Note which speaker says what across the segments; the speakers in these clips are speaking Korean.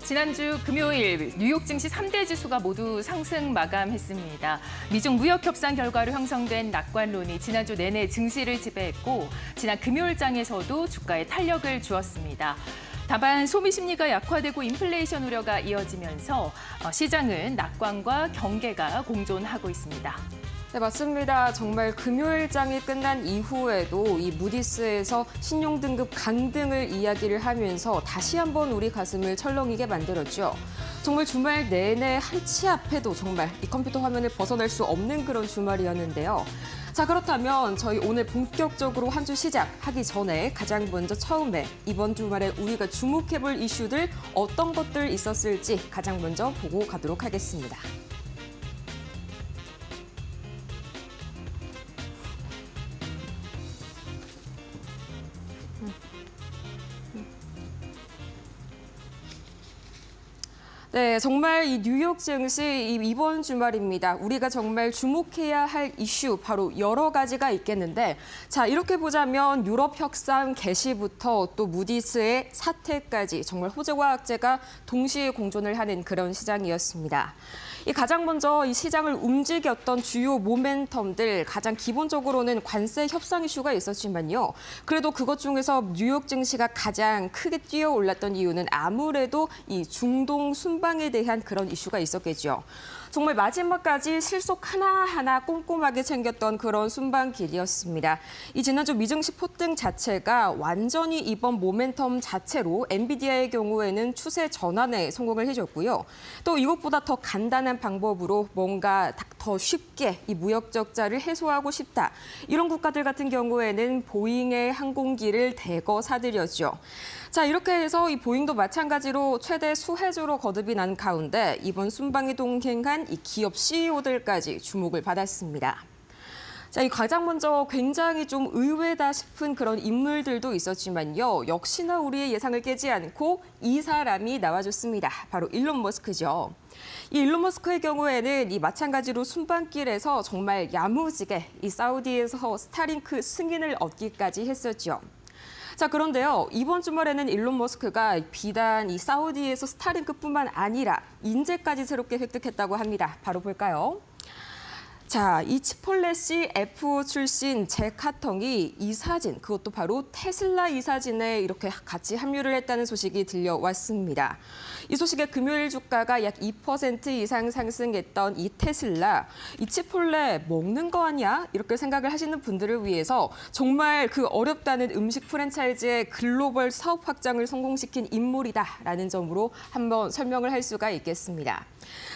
Speaker 1: 지난주 금요일 뉴욕 증시 3대 지수가 모두 상승 마감했습니다. 미중 무역 협상 결과로 형성된 낙관론이 지난주 내내 증시를 지배했고 지난 금요일장에서도 주가에 탄력을 주었습니다. 다만 소비 심리가 약화되고 인플레이션 우려가 이어지면서 시장은 낙관과 경계가 공존하고 있습니다.
Speaker 2: 네, 맞습니다. 정말 금요일장이 끝난 이후에도 이 무디스에서 신용등급 강등을 이야기를 하면서 다시 한번 우리 가슴을 철렁이게 만들었죠. 정말 주말 내내 한치 앞에도 정말 이 컴퓨터 화면을 벗어날 수 없는 그런 주말이었는데요. 자, 그렇다면 저희 오늘 본격적으로 한 주 시작하기 전에 가장 먼저 처음에 이번 주말에 우리가 주목해볼 이슈들 어떤 것들 있었을지 가장 먼저 보고 가도록 하겠습니다. 네, 정말 이 뉴욕 증시 이번 주말입니다. 우리가 정말 주목해야 할 이슈 바로 여러 가지가 있겠는데 자, 이렇게 보자면 유럽 협상 개시부터 또 무디스의 사태까지 정말 호재와 악재가 동시에 공존을 하는 그런 시장이었습니다. 가장 먼저 이 시장을 움직였던 주요 모멘텀들 가장 기본적으로는 관세 협상 이슈가 있었지만요. 그래도 그것 중에서 뉴욕 증시가 가장 크게 뛰어올랐던 이유는 아무래도 이 중동 순방에 대한 그런 이슈가 있었겠죠. 정말 마지막까지 실속 하나하나 꼼꼼하게 챙겼던 그런 순방길이었습니다. 이 지난주 미증시 폭등 자체가 완전히 이번 모멘텀 자체로 엔비디아의 경우에는 추세 전환에 성공을 해줬고요. 또 이것보다 더 간단한 방법으로 뭔가 더 쉽게 이 무역 적자를 해소하고 싶다. 이런 국가들 같은 경우에는 보잉의 항공기를 대거 사들였죠. 자, 이렇게 해서 이 보잉도 마찬가지로 최대 수혜주로 거듭이 난 가운데 이번 순방에 동행한 이 기업 CEO들까지 주목을 받았습니다. 자, 이 가장 먼저 굉장히 좀 의외다 싶은 그런 인물들도 있었지만요. 역시나 우리의 예상을 깨지 않고 이 사람이 나와줬습니다. 바로 일론 머스크죠. 이 일론 머스크의 경우에는 이 마찬가지로 순방길에서 정말 야무지게 이 사우디에서 스타링크 승인을 얻기까지 했었죠. 자, 그런데요. 이번 주말에는 일론 머스크가 비단 이 사우디에서 스타링크뿐만 아니라 인재까지 새롭게 획득했다고 합니다. 바로 볼까요? 자, 이 치폴레 CFO 출신 잭 하텅이 이 사진, 그것도 바로 테슬라 이 사진에 이렇게 같이 합류를 했다는 소식이 들려왔습니다. 이 소식에 금요일 주가가 약 2% 이상 상승했던 이 테슬라, 이 치폴레 먹는 거 아니야? 이렇게 생각을 하시는 분들을 위해서 정말 그 어렵다는 음식 프랜차이즈의 글로벌 사업 확장을 성공시킨 인물이다라는 점으로 한번 설명을 할 수가 있겠습니다.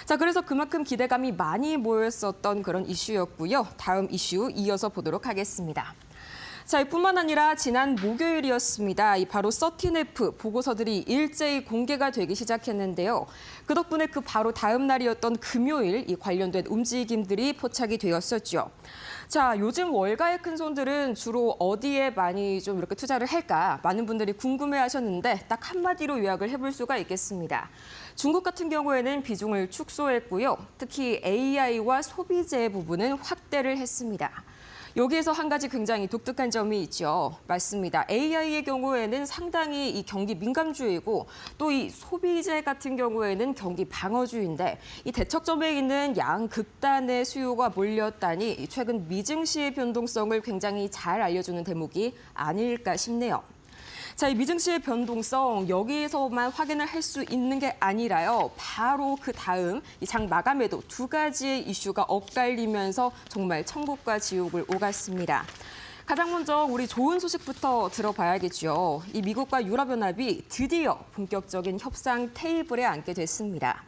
Speaker 2: 자, 그래서 그만큼 기대감이 많이 모였었던 그런 이슈였고요. 다음 이슈 이어서 보도록 하겠습니다. 자, 이뿐만 아니라 지난 목요일이었습니다. 바로 13F 보고서들이 일제히 공개가 되기 시작했는데요. 그 덕분에 그 바로 다음 날이었던 금요일 이 관련된 움직임들이 포착이 되었었죠. 자, 요즘 월가의 큰 손들은 주로 어디에 많이 좀 이렇게 투자를 할까? 많은 분들이 궁금해하셨는데 딱 한마디로 요약을 해볼 수가 있겠습니다. 중국 같은 경우에는 비중을 축소했고요. 특히 AI와 소비재 부분은 확대를 했습니다. 여기에서 한 가지 굉장히 독특한 점이 있죠. 맞습니다. AI의 경우에는 상당히 이 경기 민감주이고 또 이 소비재 같은 경우에는 경기 방어주인데 이 대척점에 있는 양극단의 수요가 몰렸다니 최근 미증시의 변동성을 굉장히 잘 알려주는 대목이 아닐까 싶네요. 자, 이 미증시의 변동성 여기에서만 확인을 할 수 있는 게 아니라요. 바로 그 다음 이 장 마감에도 두 가지의 이슈가 엇갈리면서 정말 천국과 지옥을 오갔습니다. 가장 먼저 우리 좋은 소식부터 들어봐야겠죠. 이 미국과 유럽연합이 드디어 본격적인 협상 테이블에 앉게 됐습니다.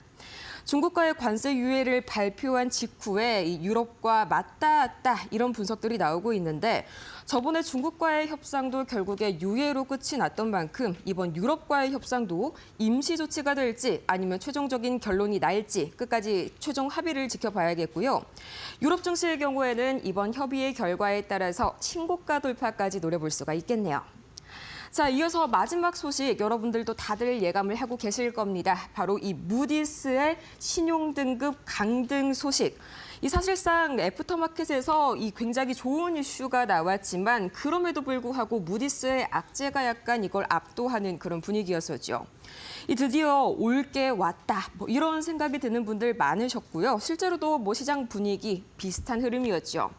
Speaker 2: 중국과의 관세 유예를 발표한 직후에 이 유럽과 맞닿았다 이런 분석들이 나오고 있는데 저번에 중국과의 협상도 결국에 유예로 끝이 났던 만큼 이번 유럽과의 협상도 임시 조치가 될지 아니면 최종적인 결론이 날지 끝까지 최종 합의를 지켜봐야겠고요. 유럽 증시의 경우에는 이번 협의의 결과에 따라서 신고가 돌파까지 노려볼 수가 있겠네요. 자, 이어서 마지막 소식 여러분들도 다들 예감을 하고 계실 겁니다. 바로 이 무디스의 신용등급 강등 소식. 이 사실상 애프터마켓에서 이 굉장히 좋은 이슈가 나왔지만 그럼에도 불구하고 무디스의 악재가 약간 이걸 압도하는 그런 분위기였었죠. 이 드디어 올 게 왔다 이런 생각이 드는 분들 많으셨고요. 실제로도 시장 분위기 비슷한 흐름이었죠.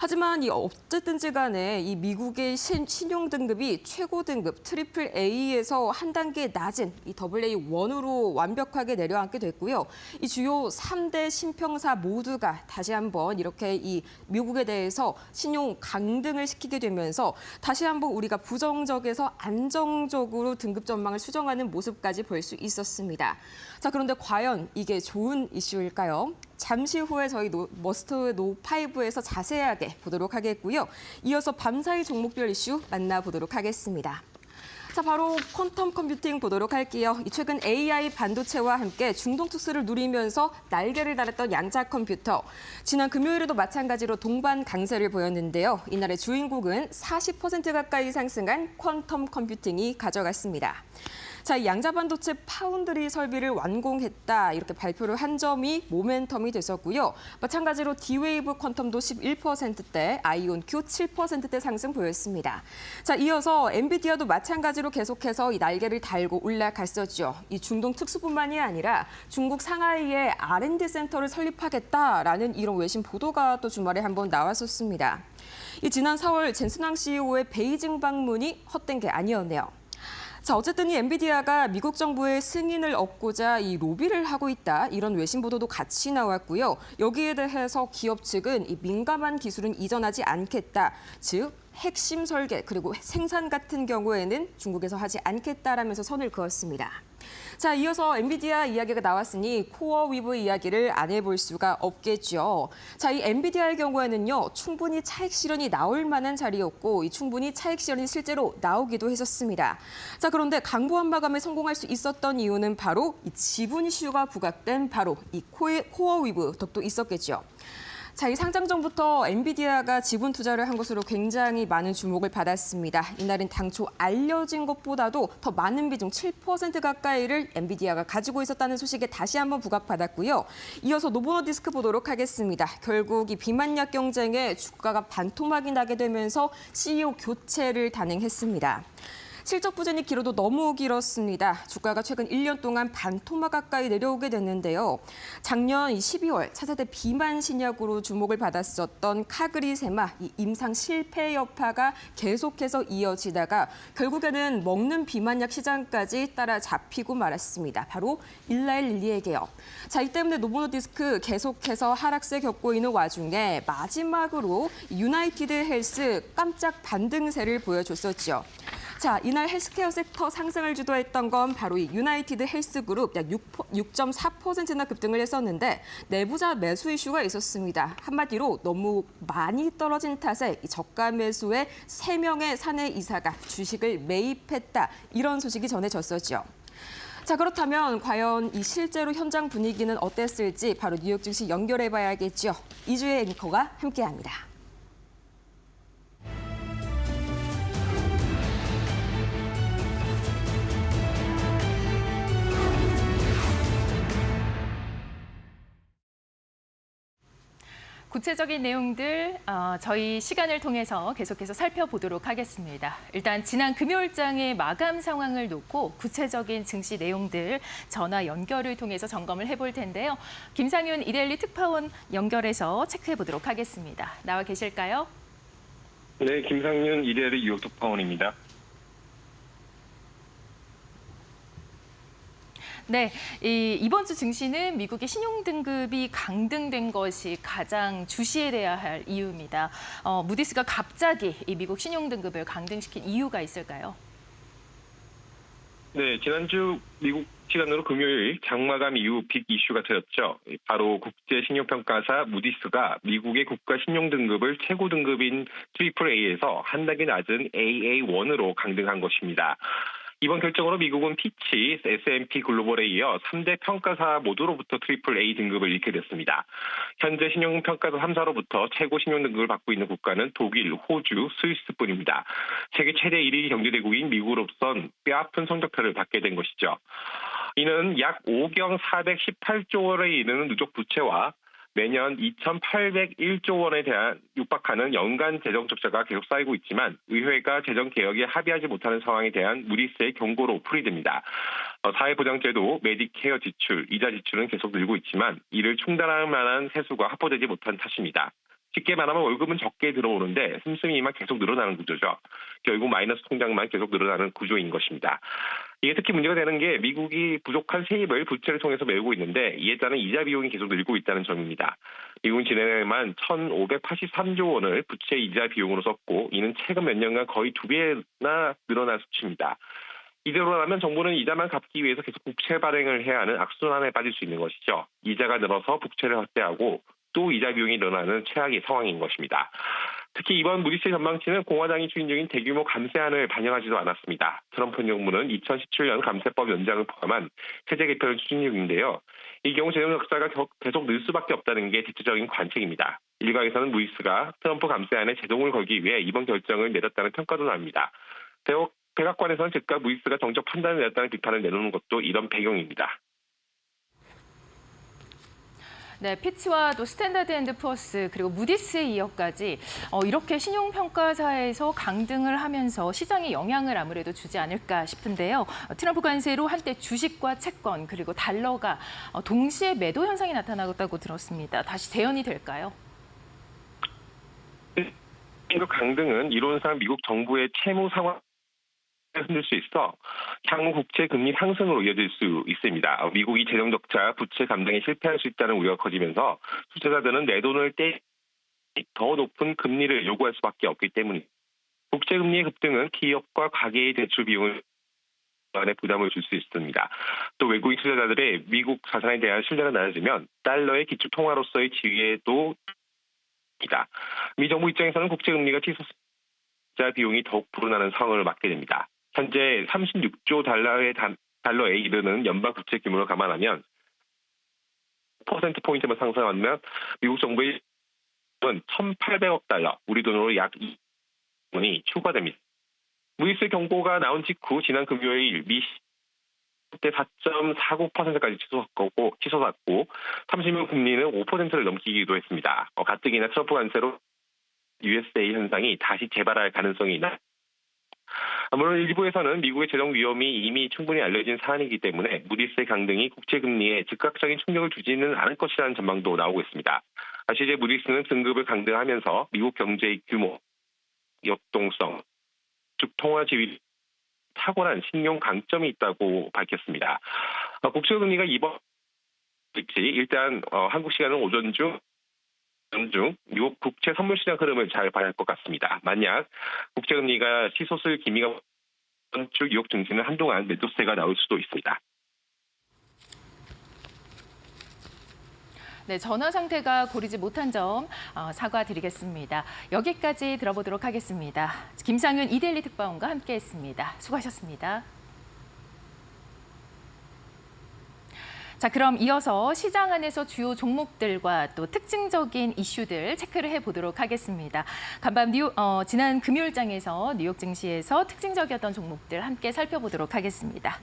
Speaker 2: 하지만 이 어쨌든지 간에 이 미국의 신용 등급이 최고 등급 트리플 A에서 한 단계 낮은 이 AA1으로 완벽하게 내려앉게 됐고요. 이 주요 3대 신평사 모두가 다시 한번 이렇게 이 미국에 대해서 신용 강등을 시키게 되면서 다시 한번 우리가 부정적에서 안정적으로 등급 전망을 수정하는 모습까지 볼 수 있었습니다. 자, 그런데 과연 이게 좋은 이슈일까요? 잠시 후에 저희 머스트 노5에서 자세하게 보도록 하겠고요. 이어서 밤사이 종목별 이슈 만나보도록 하겠습니다. 자, 바로 퀀텀 컴퓨팅 보도록 할게요. 최근 AI 반도체와 함께 중동 특수를 누리면서 날개를 달았던 양자 컴퓨터. 지난 금요일에도 마찬가지로 동반 강세를 보였는데요. 이날의 주인공은 40% 가까이 상승한 퀀텀 컴퓨팅이 가져갔습니다. 자, 양자 반도체 파운드리 설비를 완공했다 이렇게 발표를 한 점이 모멘텀이 됐었고요. 마찬가지로 D-Wave 퀀텀도 11%대, 아이온Q 7%대 상승 보였습니다. 자, 이어서 엔비디아도 마찬가지로 계속해서 이 날개를 달고 올라갔었죠. 이 중동 특수뿐만이 아니라 중국 상하이에 R&D 센터를 설립하겠다라는 이런 외신 보도가 또 주말에 한번 나왔었습니다. 이 지난 4월 젠슨왕 CEO의 베이징 방문이 헛된 게 아니었네요. 자, 어쨌든 이 엔비디아가 미국 정부의 승인을 얻고자 이 로비를 하고 있다 이런 외신 보도도 같이 나왔고요. 여기에 대해서 기업 측은 이 민감한 기술은 이전하지 않겠다. 즉 핵심 설계 그리고 생산 같은 경우에는 중국에서 하지 않겠다라면서 선을 그었습니다. 자, 이어서 엔비디아 이야기가 나왔으니 코어 위브 이야기를 안 해볼 수가 없겠죠. 자, 이 엔비디아의 경우에는요, 충분히 차익 실현이 나올 만한 자리였고, 이 충분히 차익 실현이 실제로 나오기도 했었습니다. 자, 그런데 강보한 마감에 성공할 수 있었던 이유는 바로 이 지분 이슈가 부각된 바로 이 코어 위브 덕도 있었겠죠. 자, 이 상장 전부터 엔비디아가 지분 투자를 한 것으로 굉장히 많은 주목을 받았습니다. 이날은 당초 알려진 것보다도 더 많은 비중 7% 가까이를 엔비디아가 가지고 있었다는 소식에 다시 한번 부각받았고요. 이어서 노보노디스크 보도록 하겠습니다. 결국 이 비만약 경쟁에 주가가 반토막이 나게 되면서 CEO 교체를 단행했습니다. 실적 부진이 길어도 너무 길었습니다. 주가가 최근 1년 동안 반토막 가까이 내려오게 됐는데요. 작년 12월 차세대 비만 신약으로 주목을 받았었던 카그리세마 이 임상 실패 여파가 계속해서 이어지다가 결국에는 먹는 비만약 시장까지 따라잡히고 말았습니다. 바로 일라일릴리에게요. 자, 이 때문에 노보노디스크 계속해서 하락세 겪고 있는 와중에 마지막으로 유나이티드 헬스 깜짝 반등세를 보여줬었죠. 자, 이날 헬스케어 섹터 상승을 주도했던 건 바로 이 유나이티드 헬스그룹 약 6.4%나 급등을 했었는데 내부자 매수 이슈가 있었습니다. 한마디로 너무 많이 떨어진 탓에 이 저가 매수에 3명의 사내 이사가 주식을 매입했다. 이런 소식이 전해졌었죠. 자, 그렇다면 과연 이 실제로 현장 분위기는 어땠을지 바로 뉴욕 증시 연결해봐야겠죠. 이주혜 앵커가 함께합니다.
Speaker 1: 구체적인 내용들 저희 시간을 통해서 계속해서 살펴보도록 하겠습니다. 일단 지난 금요일장의 마감 상황을 놓고 구체적인 증시 내용들 전화 연결을 통해서 점검을 해볼 텐데요. 김상윤 이데일리 특파원 연결해서 체크해 보도록 하겠습니다. 나와 계실까요?
Speaker 3: 네, 김상윤 이데일리 뉴욕 특파원입니다.
Speaker 1: 네, 이번 주 증시는 미국의 신용 등급이 강등된 것이 가장 주시해야 할 이유입니다. 무디스가 갑자기 이 미국 신용 등급을 강등시킨 이유가 있을까요?
Speaker 3: 네, 지난주 미국 시간으로 금요일 장마감 이후 빅 이슈가 터졌죠. 바로 국제신용평가사 무디스가 미국의 국가 신용 등급을 최고 등급인 트리플 A에서 한 단계 낮은 AA1으로 강등한 것입니다. 이번 결정으로 미국은 피치, S&P 글로벌에 이어 3대 평가사 모두로부터 트리플 A 등급을 잃게 됐습니다. 현재 신용평가사 3사로부터 최고 신용 등급을 받고 있는 국가는 독일, 호주, 스위스뿐입니다. 세계 최대 1위 경제대국인 미국으로선 뼈아픈 성적표를 받게 된 것이죠. 이는 약 5경 418조 원에 이르는 누적 부채와 매년 2,801조 원에 대한 육박하는 연간 재정 적자가 계속 쌓이고 있지만 의회가 재정 개혁에 합의하지 못하는 상황에 대한 무디스의 경고로 풀이됩니다. 사회보장제도, 메디케어 지출, 이자 지출은 계속 늘고 있지만 이를 충당할 만한 세수가 확보되지 못한 탓입니다. 쉽게 말하면 월급은 적게 들어오는데 씀씀이만 계속 늘어나는 구조죠. 결국 마이너스 통장만 계속 늘어나는 구조인 것입니다. 이게 특히 문제가 되는 게 미국이 부족한 세입을 부채를 통해서 메우고 있는데 이에 따른 이자 비용이 계속 늘고 있다는 점입니다. 미국은 지난해에만 1,583조 원을 부채 이자 비용으로 썼고 이는 최근 몇 년간 거의 2배나 늘어난 수치입니다. 이대로라면 정부는 이자만 갚기 위해서 계속 국채 발행을 해야 하는 악순환에 빠질 수 있는 것이죠. 이자가 늘어서 부채를 확대하고 또 이자 비용이 늘어나는 최악의 상황인 것입니다. 특히 이번 무디스의 전망치는 공화당이 추진 중인 대규모 감세안을 반영하지도 않았습니다. 트럼프 정부는 2017년 감세법 연장을 포함한 세제 개편을 추진 중인데요. 이 경우 재정 적자가 계속 늘 수밖에 없다는 게 대체적인 관측입니다. 일각에서는 무디스가 트럼프 감세안에 제동을 걸기 위해 이번 결정을 내렸다는 평가도 나옵니다. 백악관에서는 즉각 무디스가 정적 판단을 내렸다는 비판을 내놓는 것도 이런 배경입니다.
Speaker 1: 네, 피치와 또 스탠다드 앤드 푸어스 그리고 무디스에 이어까지 이렇게 신용평가사에서 강등을 하면서 시장에 영향을 아무래도 주지 않을까 싶은데요. 트럼프 관세로 한때 주식과 채권 그리고 달러가 동시에 매도 현상이 나타나고 들었습니다. 다시 재현이 될까요?
Speaker 3: 이거 강등은 이론상 미국 정부의 채무 상황 흔들 수 있어 향후 국채 금리 상승으로 이어질 수 있습니다. 미국이 재정 적자, 부채 감당에 실패할 수 있다는 우려가 커지면서 투자자들은 내 돈을 더 높은 금리를 요구할 수밖에 없기 때문입니다. 국채 금리의 급등은 기업과 가계의 대출 비용을 안에 부담을 줄 수 있습니다. 또 외국인 투자자들의 미국 자산에 대한 신뢰가 낮아지면 달러의 기축 통화로서의 지위에도 있습니다. 미 정부 입장에서는 국채 금리가 치솟자 비용이 더욱 불어나는 상황을 맞게 됩니다. 현재 36조 달러에 이르는 연방 부채 규모를 감안하면 10%포인트만 상승하면 미국 정부의 1,800억 달러, 우리 돈으로 약 2원이 추가됩니다. 무디스 경고가 나온 직후 지난 금요일 미 때 4.49%까지 치솟았고 30년 금리는 5%를 넘기기도 했습니다. 가뜩이나 트럼프 관세로 USA 현상이 다시 재발할 가능성이 있나? 물론 일부에서는 미국의 재정 위험이 이미 충분히 알려진 사안이기 때문에 무디스의 강등이 국채 금리에 즉각적인 충격을 주지는 않을 것이라는 전망도 나오고 있습니다. 실제 무디스는 등급을 강등하면서 미국 경제의 규모, 역동성, 즉 통화 지위 탁월한 신용 강점이 있다고 밝혔습니다. 국채 금리가 이번 일단 한국 시간은 오전 중 미국 국채 선물 시장 흐름을 잘 봐야 할 것 같습니다. 만약 국채 금리가 치솟을 기미가 이번 주 뉴욕 증시는 한동안 매도세가 나올 수도 있습니다.
Speaker 1: 네, 전화 상태가 고르지 못한 점 사과드리겠습니다. 여기까지 들어보도록 하겠습니다. 김상윤 이데일리 특파원과 함께했습니다. 수고하셨습니다. 자, 그럼 이어서 시장 안에서 주요 종목들과 또 특징적인 이슈들 체크를 해보도록 하겠습니다. 간밤 지난 금요일장에서 뉴욕 증시에서 특징적이었던 종목들 함께 살펴보도록 하겠습니다.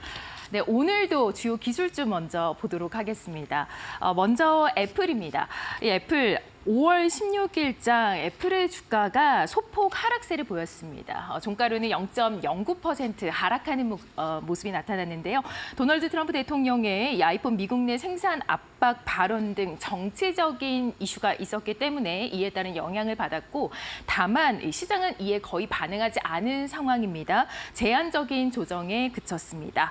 Speaker 1: 네, 오늘도 주요 기술주 먼저 보도록 하겠습니다. 먼저 애플입니다. 이 애플 5월 16일장 애플의 주가가 소폭 하락세를 보였습니다. 종가로는 0.09% 하락하는 모습이 나타났는데요. 도널드 트럼프 대통령의 이 아이폰 미국 내 생산 압박 발언 등 정치적인 이슈가 있었기 때문에 이에 따른 영향을 받았고 다만 시장은 이에 거의 반응하지 않은 상황입니다. 제한적인 조정에 그쳤습니다.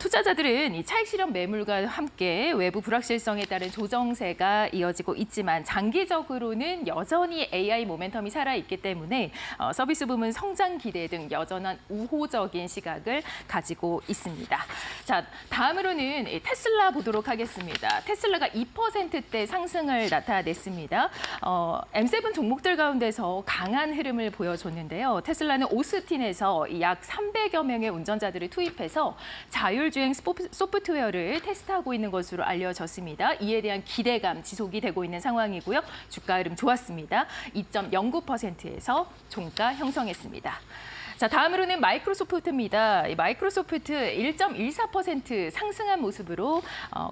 Speaker 1: 투자자들은 이 차익 실현 매물과 함께 외부 불확실성에 따른 조정세가 이어지고 있지만 장기적으로는 여전히 AI 모멘텀이 살아있기 때문에 서비스 부문 성장 기대 등 여전한 우호적인 시각을 가지고 있습니다. 자, 다음으로는 테슬라 보도록 하겠습니다. 테슬라가 2%대 상승을 나타냈습니다. M7 종목들 가운데서 강한 흐름을 보여줬는데요. 테슬라는 오스틴에서 약 300여 명의 운전자들을 투입해서 자율주행 소프트웨어를 테스트하고 있는 것으로 알려졌습니다. 이에 대한 기대감 지속이 되고 있는 상황이고요. 주가 흐름 좋았습니다. 2.09%에서 종가 형성했습니다. 자, 다음으로는 마이크로소프트입니다. 이 마이크로소프트 1.14% 상승한 모습으로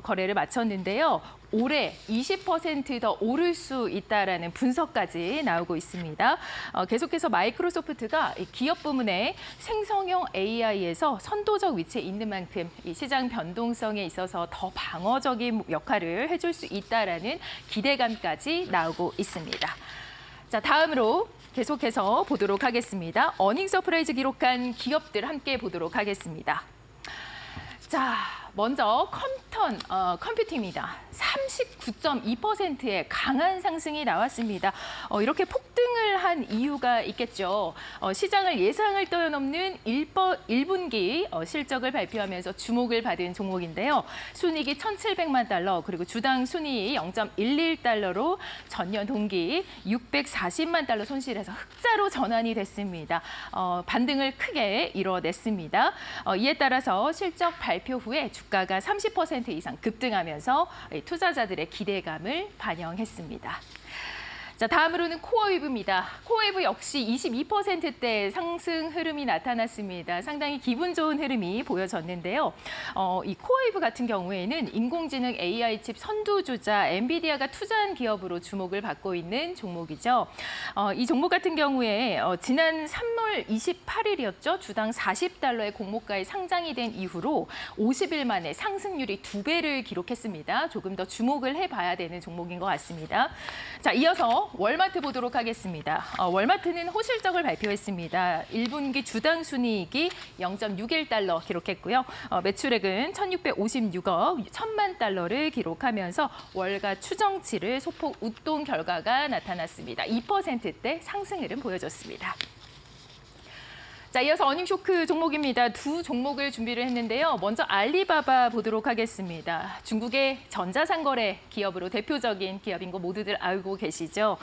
Speaker 1: 거래를 마쳤는데요. 올해 20% 더 오를 수 있다라는 분석까지 나오고 있습니다. 계속해서 마이크로소프트가 이 기업 부문의 생성형 AI에서 선도적 위치에 있는 만큼 이 시장 변동성에 있어서 더 방어적인 역할을 해줄 수 있다라는 기대감까지 나오고 있습니다. 자, 다음으로 계속해서 보도록 하겠습니다. 어닝 서프라이즈 기록한 기업들 함께 보도록 하겠습니다. 자, 먼저 컴퓨팅입니다. 39.2%의 강한 상승이 나왔습니다. 이렇게 폭등을 한 이유가 있겠죠. 시장을 예상을 뛰어넘는 1분기 실적을 발표하면서 주목을 받은 종목인데요. 순이익이 1,700만 달러, 그리고 주당 순이익 0.11달러로 전년 동기 640만 달러 손실해서 흑자로 전환이 됐습니다. 반등을 크게 이뤄냈습니다. 이에 따라서 실적 발표 후에 주가가 30% 이상 급등하면서 투자자들의 기대감을 반영했습니다. 자, 다음으로는 코어웨이브입니다. 코어웨이브 역시 22%대 상승 흐름이 나타났습니다. 상당히 기분 좋은 흐름이 보여졌는데요. 이 코어웨이브 같은 경우에는 인공지능 AI 칩 선두주자 엔비디아가 투자한 기업으로 주목을 받고 있는 종목이죠. 이 종목 같은 경우에 지난 3월 28일이었죠. 주당 40달러의 공모가에 상장이 된 이후로 50일 만에 상승률이 2배를 기록했습니다. 조금 더 주목을 해봐야 되는 종목인 것 같습니다. 자, 이어서 월마트 보도록 하겠습니다. 월마트는 호실적을 발표했습니다. 1분기 주당 순이익이 0.61달러 기록했고요. 매출액은 1,656억 1,000만 달러를 기록하면서 월가 추정치를 소폭 웃돈 결과가 나타났습니다. 2%대 상승 흐름 보여줬습니다. 자, 이어서 어닝쇼크 종목입니다. 두 종목을 준비를 했는데요. 먼저 알리바바 보도록 하겠습니다. 중국의 전자상거래 기업으로 대표적인 기업인 거 모두들 알고 계시죠.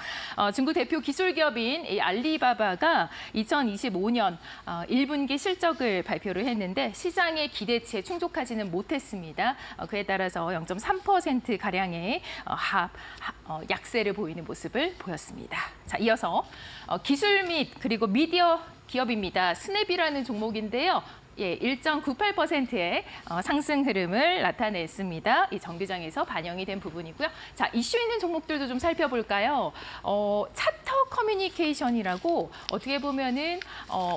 Speaker 1: 중국 대표 기술 기업인 이 알리바바가 2025년 1분기 실적을 발표를 했는데 시장의 기대치에 충족하지는 못했습니다. 그에 따라서 0.3%가량의 약세를 보이는 모습을 보였습니다. 자, 이어서 기술 및 그리고 미디어 기업입니다. 스냅이라는 종목인데요. 1.98%의 상승 흐름을 나타냈습니다. 이 정비장에서 반영이 된 부분이고요. 자, 이슈 있는 종목들도 좀 살펴볼까요? 차터 커뮤니케이션이라고 어떻게 보면은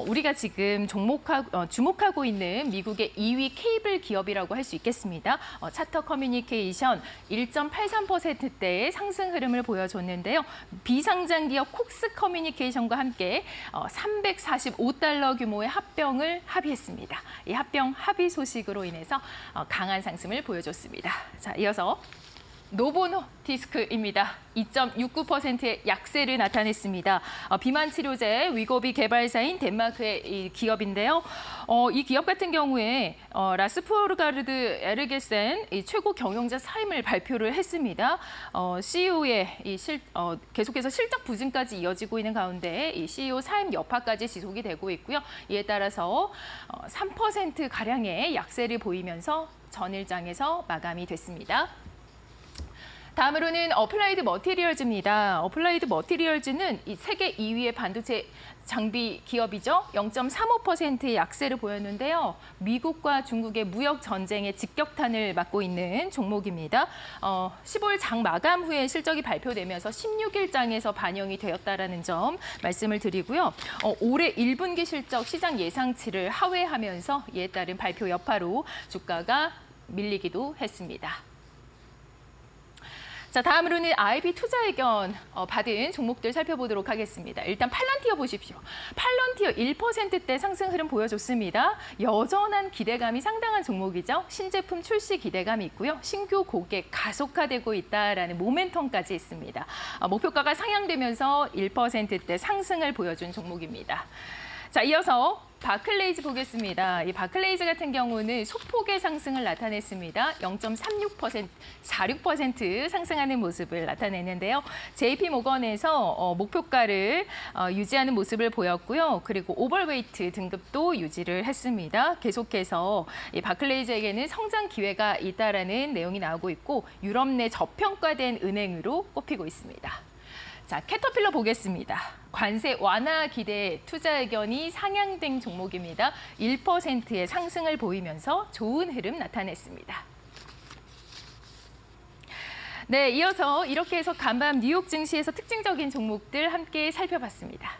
Speaker 1: 우리가 지금 주목하고 있는 미국의 2위 케이블 기업이라고 할 수 있겠습니다. 차터 커뮤니케이션 1.83%대의 상승 흐름을 보여줬는데요. 비상장 기업 콕스 커뮤니케이션과 함께 345달러 규모의 합병을 합의했습니다. 이 합병 합의 소식으로 인해서 강한 상승을 보여줬습니다. 자, 이어서 노보노디스크입니다. 2.69%의 약세를 나타냈습니다. 비만 치료제 위고비 개발사인 덴마크의 이 기업인데요. 이 기업 같은 경우에 라스포르가르드 에르게센 최고 경영자 사임을 발표를 했습니다. CEO의 계속해서 실적 부진까지 이어지고 있는 가운데 이 CEO 사임 여파까지 지속이 되고 있고요. 이에 따라서 3%가량의 약세를 보이면서 전일장에서 마감이 됐습니다. 다음으로는 어플라이드 머티리얼즈입니다. 어플라이드 머티리얼즈는 이 세계 2위의 반도체 장비 기업이죠. 0.35%의 약세를 보였는데요. 미국과 중국의 무역 전쟁에 직격탄을 맞고 있는 종목입니다. 15일 장 마감 후에 실적이 발표되면서 16일장에서 반영이 되었다라는 점 말씀을 드리고요. 올해 1분기 실적 시장 예상치를 하회하면서 이에 따른 발표 여파로 주가가 밀리기도 했습니다. 자, 다음으로는 IB 투자 의견 받은 종목들 살펴보도록 하겠습니다. 일단 팔런티어 보십시오. 팔런티어 1%대 상승 흐름 보여줬습니다. 여전한 기대감이 상당한 종목이죠. 신제품 출시 기대감이 있고요. 신규 고객 가속화되고 있다라는 모멘텀까지 있습니다. 목표가가 상향되면서 1%대 상승을 보여준 종목입니다. 자, 이어서 바클레이즈 보겠습니다. 이 바클레이즈 같은 경우는 소폭의 상승을 나타냈습니다. 0.36%, 46% 상승하는 모습을 나타냈는데요. JP 모건에서 목표가를 유지하는 모습을 보였고요. 그리고 오버웨이트 등급도 유지를 했습니다. 계속해서 이 바클레이즈에게는 성장 기회가 있다라는 내용이 나오고 있고 유럽 내 저평가된 은행으로 꼽히고 있습니다. 자, 캐터필러 보겠습니다. 관세 완화 기대 투자 의견이 상향된 종목입니다. 1%의 상승을 보이면서 좋은 흐름 나타냈습니다. 네, 이어서 이렇게 해서 간밤 뉴욕 증시에서 특징적인 종목들 함께 살펴봤습니다.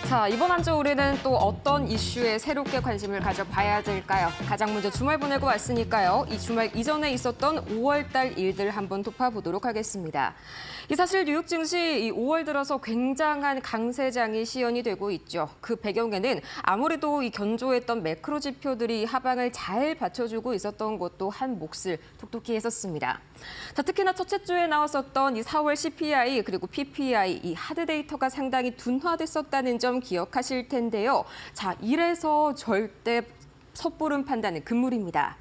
Speaker 2: 자, 이번 한 주 우리는 또 어떤 이슈에 새롭게 관심을 가져봐야 될까요? 가장 먼저 주말 보내고 왔으니까요. 이 주말 이전에 있었던 5월 달 일들 한번 짚어보도록 하겠습니다. 사실 뉴욕 증시 이 5월 들어서 굉장한 강세장이 시연이 되고 있죠. 그 배경에는 아무래도 이 견조했던 매크로 지표들이 하방을 잘 받쳐주고 있었던 것도 한 몫을 톡톡히 했었습니다. 자, 특히나 첫째 주에 나왔었던 이 4월 CPI 그리고 PPI 이 하드 데이터가 상당히 둔화됐었다는 점 기억하실 텐데요. 자, 이래서 절대 섣부른 판단은 금물입니다.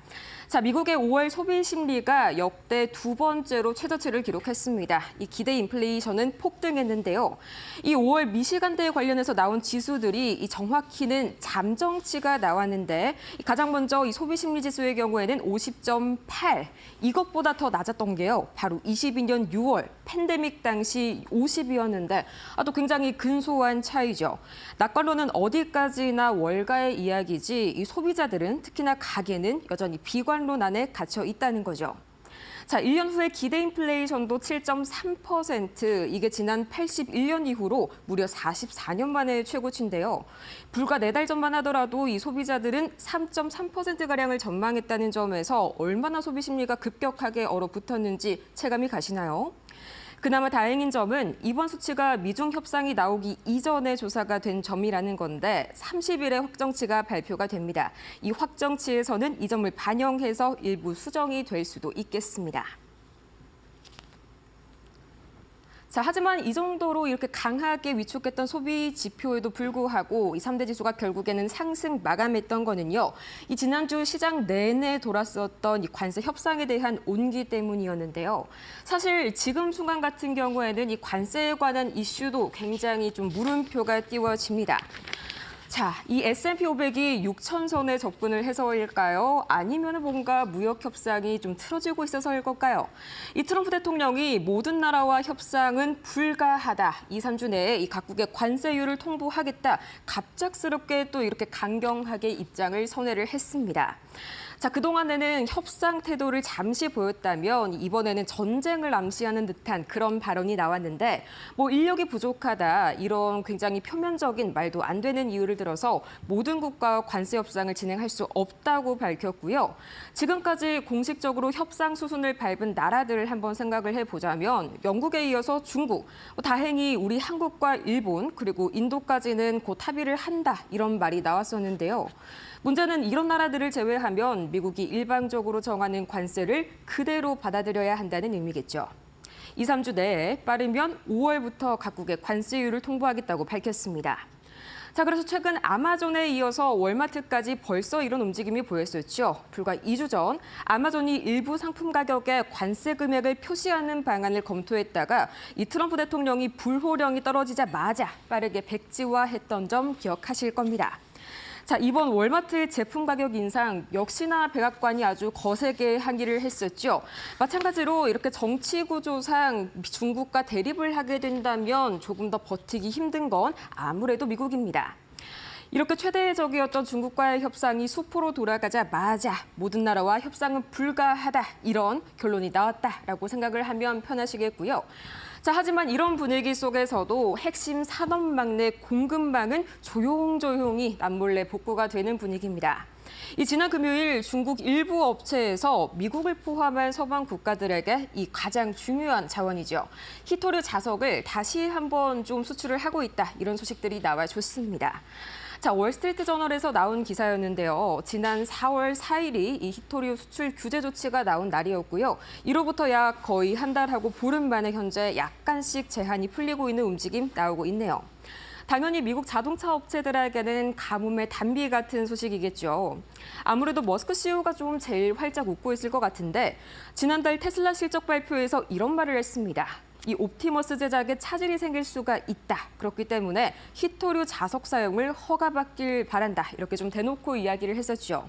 Speaker 2: 자, 미국의 5월 소비 심리가 역대 두 번째로 최저치를 기록했습니다. 이 기대 인플레이션은 폭등했는데요. 이 5월 미시간대에 관련해서 나온 지수들이 이 정확히는 잠정치가 나왔는데 가장 먼저 이 소비 심리 지수의 경우에는 50.8 이것보다 더 낮았던 게요. 바로 22년 6월 팬데믹 당시 50이었는데 또 굉장히 근소한 차이죠. 낙관론은 어디까지나 월가의 이야기지 이 소비자들은 특히나 가계는 여전히 비관론 안에 갇혀 있다는 거죠. 자, 1년 후에 기대 인플레이션도 7.3%, 이게 지난 81년 이후로 무려 44년 만의 최고치인데요. 불과 4달 전만 하더라도 이 소비자들은 3.3%가량을 전망했다는 점에서 얼마나 소비 심리가 급격하게 얼어붙었는지 체감이 가시나요? 그나마 다행인 점은 이번 수치가 미중 협상이 나오기 이전에 조사가 된 점이라는 건데 30일에 확정치가 발표가 됩니다. 이 확정치에서는 이 점을 반영해서 일부 수정이 될 수도 있겠습니다. 자, 하지만 이 정도로 이렇게 강하게 위축했던 소비 지표에도 불구하고 이 3대 지수가 결국에는 상승 마감했던 거는요. 이 지난주 시장 내내 돌았었던 이 관세 협상에 대한 온기 때문이었는데요. 사실 지금 순간 같은 경우에는 이 관세에 관한 이슈도 굉장히 좀 물음표가 띄워집니다. 자, 이 S&P 500이 6,000선에 접근을 해서일까요? 아니면 뭔가 무역 협상이 좀 틀어지고 있어서일 걸까요? 이 트럼프 대통령이 모든 나라와 협상은 불가하다. 2, 3주 내에 이 각국의 관세율을 통보하겠다. 갑작스럽게 또 이렇게 강경하게 입장을 선회를 했습니다. 자, 그동안에는 협상 태도를 잠시 보였다면 이번에는 전쟁을 암시하는 듯한 그런 발언이 나왔는데 인력이 부족하다 이런 굉장히 표면적인 말도 안 되는 이유를 들어서 모든 국가와 관세 협상을 진행할 수 없다고 밝혔고요. 지금까지 공식적으로 협상 수순을 밟은 나라들을 한번 생각을 해보자면 영국에 이어서 중국, 다행히 우리 한국과 일본 그리고 인도까지는 곧 합의를 한다 이런 말이 나왔었는데요. 문제는 이런 나라들을 제외하면 미국이 일방적으로 정하는 관세를 그대로 받아들여야 한다는 의미겠죠. 2, 3주 내에 빠르면 5월부터 각국의 관세율을 통보하겠다고 밝혔습니다. 자, 그래서 최근 아마존에 이어서 월마트까지 벌써 이런 움직임이 보였었죠. 불과 2주 전 아마존이 일부 상품 가격에 관세 금액을 표시하는 방안을 검토했다가 이 트럼프 대통령이 불호령이 떨어지자마자 빠르게 백지화했던 점 기억하실 겁니다. 자, 이번 월마트 제품 가격 인상 역시나 백악관이 아주 거세게 항의를 했었죠. 마찬가지로 이렇게 정치 구조상 중국과 대립을 하게 된다면 조금 더 버티기 힘든 건 아무래도 미국입니다. 이렇게 최대적이었던 중국과의 협상이 수포로 돌아가자마자 모든 나라와 협상은 불가하다 이런 결론이 나왔다라고 생각을 하면 편하시겠고요. 자, 하지만 이런 분위기 속에서도 핵심 산업망 내 공급망은 조용조용히 남몰래 복구가 되는 분위기입니다. 이 지난 금요일 중국 일부 업체에서 미국을 포함한 서방 국가들에게 이 가장 중요한 자원이죠. 히토류 자석을 다시 한번 좀 수출을 하고 있다. 이런 소식들이 나와줬습니다. 자, 월스트리트 저널에서 나온 기사였는데요. 지난 4월 4일이 이 히토류 수출 규제 조치가 나온 날이었고요. 이로부터 약 거의 한 달하고 보름 만에 현재 약간씩 제한이 풀리고 있는 움직임 나오고 있네요. 당연히 미국 자동차 업체들에게는 가뭄의 단비 같은 소식이겠죠. 아무래도 머스크 CEO가 좀 제일 활짝 웃고 있을 것 같은데 지난달 테슬라 실적 발표에서 이런 말을 했습니다. 이 옵티머스 제작에 차질이 생길 수가 있다. 그렇기 때문에 히토류 자석 사용을 허가받길 바란다. 이렇게 좀 대놓고 이야기를 했었죠.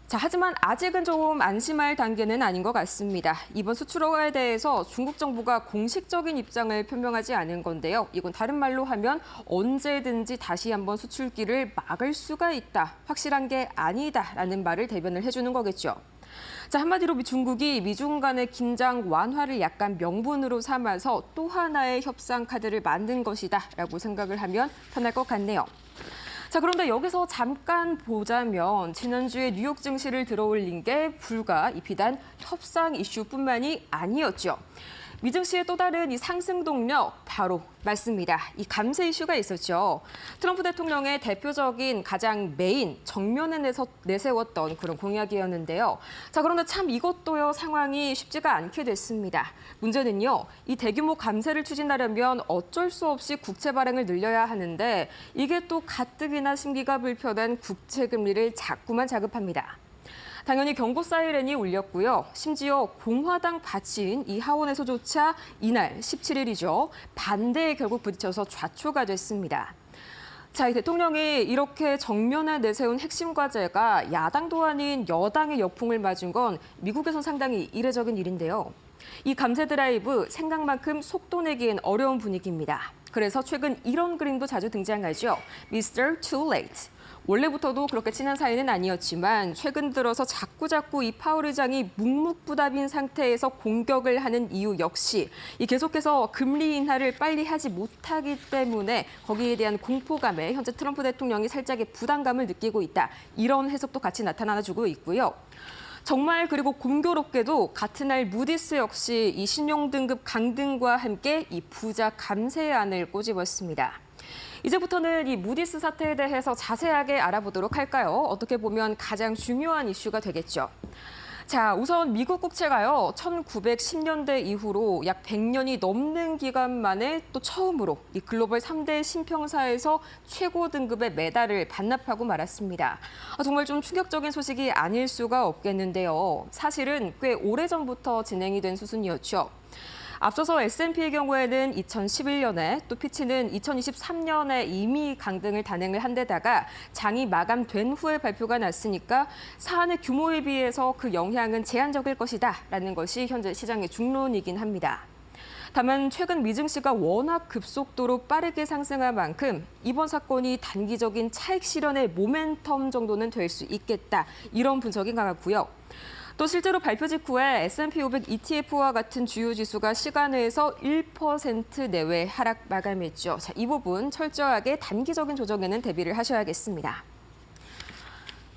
Speaker 2: 자, 하지만 아직은 좀 안심할 단계는 아닌 것 같습니다. 이번 수출 허가에 대해서 중국 정부가 공식적인 입장을 표명하지 않은 건데요. 이건 다른 말로 하면 언제든지 다시 한번 수출기를 막을 수가 있다. 확실한 게 아니다라는 말을 대변을 해주는 거겠죠. 자, 한마디로 중국이 미중 간의 긴장 완화를 약간 명분으로 삼아서 또 하나의 협상 카드를 만든 것이다라고 생각을 하면 편할 것 같네요. 자, 그런데 여기서 잠깐 보자면 지난주에 뉴욕 증시를 들어올린 게 불과 이 비단 협상 이슈뿐만이 아니었죠. 미증시의 또 다른 이 상승 동력 바로 맞습니다. 이 감세 이슈가 있었죠. 트럼프 대통령의 대표적인 가장 메인 정면에 내세웠던 그런 공약이었는데요. 자, 그런데 참 이것도요 상황이 쉽지가 않게 됐습니다. 문제는요, 이 대규모 감세를 추진하려면 어쩔 수 없이 국채 발행을 늘려야 하는데 이게 또 가뜩이나 심기가 불편한 국채 금리를 자꾸만 자극합니다. 당연히 경고 사이렌이 울렸고요. 심지어 공화당 바치인 이 하원에서조차 이날 17일이죠. 반대에 결국 부딪혀서 좌초가 됐습니다. 자, 이 대통령이 이렇게 정면에 내세운 핵심 과제가 야당도 아닌 여당의 역풍을 맞은 건 미국에선 상당히 이례적인 일인데요. 이 감세 드라이브 생각만큼 속도 내기엔 어려운 분위기입니다. 그래서 최근 이런 그림도 자주 등장하죠. Mr. Too Late. 원래부터도 그렇게 친한 사이는 아니었지만 최근 들어서 자꾸 이 파월 의장이 묵묵부답인 상태에서 공격을 하는 이유 역시 이 계속해서 금리 인하를 빨리 하지 못하기 때문에 거기에 대한 공포감에 현재 트럼프 대통령이 살짝의 부담감을 느끼고 있다. 이런 해석도 같이 나타나주고 있고요. 정말 그리고 공교롭게도 같은 날 무디스 역시 이 신용등급 강등과 함께 이 부자 감세안을 꼬집었습니다. 이제부터는 이 무디스 사태에 대해서 자세하게 알아보도록 할까요? 어떻게 보면 가장 중요한 이슈가 되겠죠. 자, 우선 미국 국채가요, 1910년대 이후로 약 100년이 넘는 기간 만에 또 처음으로 이 글로벌 3대 신평사에서 최고 등급의 메달을 반납하고 말았습니다. 정말 좀 충격적인 소식이 아닐 수가 없겠는데요. 사실은 꽤 오래전부터 진행이 된 수순이었죠. 앞서서 S&P의 경우에는 2011년에 또 피치는 2023년에 이미 강등을 단행을 한 데다가 장이 마감된 후에 발표가 났으니까 사안의 규모에 비해서 그 영향은 제한적일 것이다라는 것이 현재 시장의 중론이긴 합니다. 다만 최근 미증시가 워낙 급속도로 빠르게 상승한 만큼 이번 사건이 단기적인 차익 실현의 모멘텀 정도는 될 수 있겠다, 이런 분석이 강하고요. 또 실제로 발표 직후에 S&P 500 ETF와 같은 주요 지수가 시간외에서 1% 내외 하락 마감했죠. 자, 이 부분 철저하게 단기적인 조정에는 대비를 하셔야겠습니다.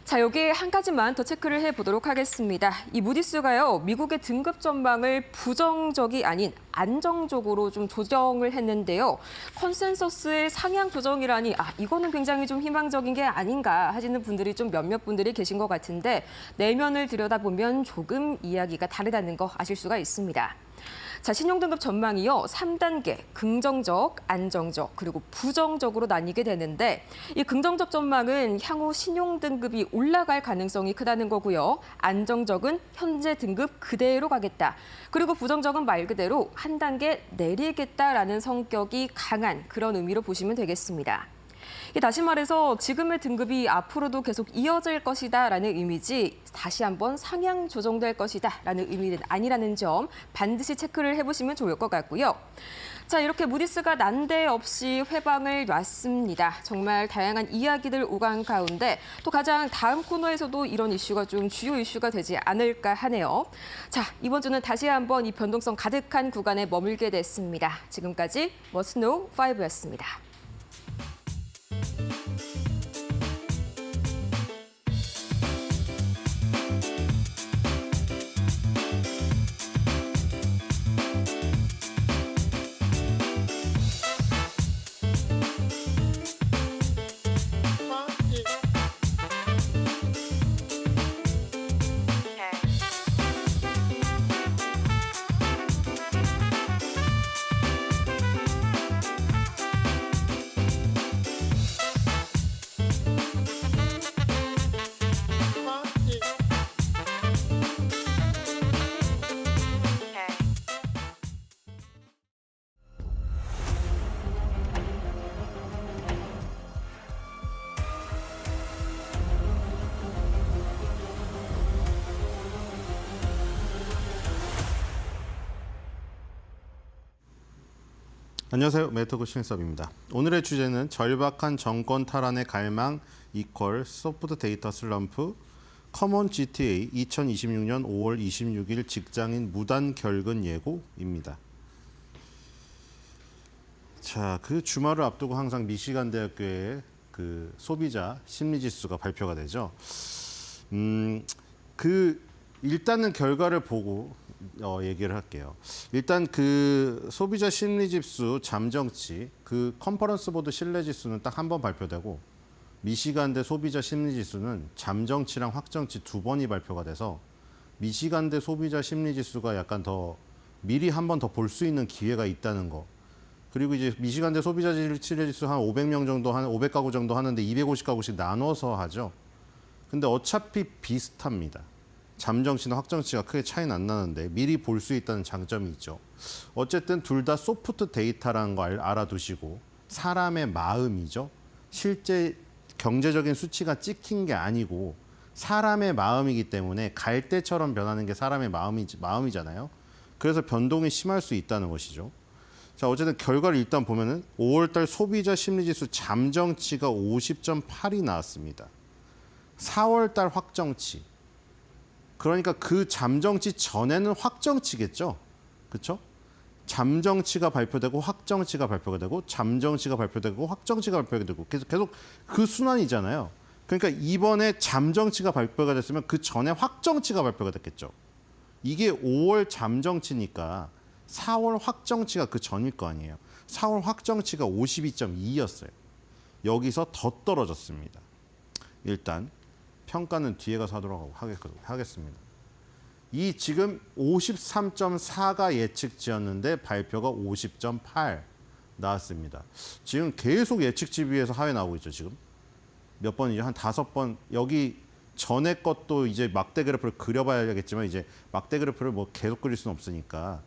Speaker 2: 자, 여기에 한 가지만 더 체크를 해보도록 하겠습니다. 이 무디스가요, 미국의 등급 전망을 부정적이 아닌 안정적으로 좀 조정을 했는데요. 컨센서스의 상향 조정이라니, 이거는 굉장히 좀 희망적인 게 아닌가 하시는 분들이 좀 몇몇 분들이 계신 것 같은데, 내면을 들여다보면 조금 이야기가 다르다는 거 아실 수가 있습니다. 자, 신용등급 전망이요, 3단계, 긍정적, 안정적, 그리고 부정적으로 나뉘게 되는데, 이 긍정적 전망은 향후 신용등급이 올라갈 가능성이 크다는 거고요. 안정적은 현재 등급 그대로 가겠다. 그리고 부정적은 말 그대로 한 단계 내리겠다라는 성격이 강한 그런 의미로 보시면 되겠습니다. 다시 말해서 지금의 등급이 앞으로도 계속 이어질 것이다라는 의미지 다시 한번 상향 조정될 것이다라는 의미는 아니라는 점 반드시 체크를 해보시면 좋을 것 같고요. 자, 이렇게 무디스가 난데없이 회방을 놨습니다. 정말 다양한 이야기들 오간 가운데 또 가장 다음 코너에서도 이런 이슈가 좀 주요 이슈가 되지 않을까 하네요. 자, 이번 주는 다시 한번 이 변동성 가득한 구간에 머물게 됐습니다. 지금까지 머스노우 5였습니다.
Speaker 4: 안녕하세요. 메타고 신섭입니다. 오늘의 주제는 절박한 정권 탈환의 갈망 이퀄 소프트 데이터 슬럼프 커먼 GTA 2026년 5월 26일 직장인 무단 결근 예고입니다. 자, 그 주말을 앞두고 항상 미시간 대학교의 그 소비자 심리 지수가 발표가 되죠. 일단은 결과를 보고 얘기를 할게요. 일단 그 소비자 심리 지수 잠정치, 그 컨퍼런스 보드 신뢰 지수는 딱 한 번 발표되고 미시간대 소비자 심리 지수는 잠정치랑 확정치 두 번이 발표가 돼서 미시간대 소비자 심리 지수가 약간 더 미리 한 번 더 볼 수 있는 기회가 있다는 거. 그리고 이제 미시간대 소비자 심리 지수 한 500명 정도, 한 500가구 정도 하는데 250가구씩 나눠서 하죠. 근데 어차피 비슷합니다. 잠정치나 확정치가 크게 차이는 안 나는데 미리 볼 수 있다는 장점이 있죠. 어쨌든 둘 다 소프트 데이터라는 걸 알아두시고 사람의 마음이죠. 실제 경제적인 수치가 찍힌 게 아니고 사람의 마음이기 때문에 갈대처럼 변하는 게 사람의 마음이잖아요. 그래서 변동이 심할 수 있다는 것이죠. 자, 어쨌든 결과를 일단 보면은 5월달 소비자 심리지수 잠정치가 50.8이 나왔습니다. 4월달 확정치. 그러니까 그 잠정치 전에는 확정치겠죠. 그렇죠? 잠정치가 발표되고 확정치가 발표가 되고 잠정치가 발표되고 확정치가 발표가 되고 계속 그 순환이잖아요. 그러니까 이번에 잠정치가 발표가 됐으면 그 전에 확정치가 발표가 됐겠죠. 이게 5월 잠정치니까 4월 확정치가 그 전일 거 아니에요. 4월 확정치가 52.2였어요. 여기서 더 떨어졌습니다. 일단 평가는 뒤에 가서 하도록 하겠습니다. 이 지금 53.4가 예측치였는데 발표가 50.8 나왔습니다. 지금 계속 예측치 비해서 하회 나오고 있죠. 지금 몇 번이죠? 한 5번. 여기 전에 것도 이제 막대 그래프를 그려봐야겠지만 이제 막대 그래프를 뭐 계속 그릴 수는 없으니까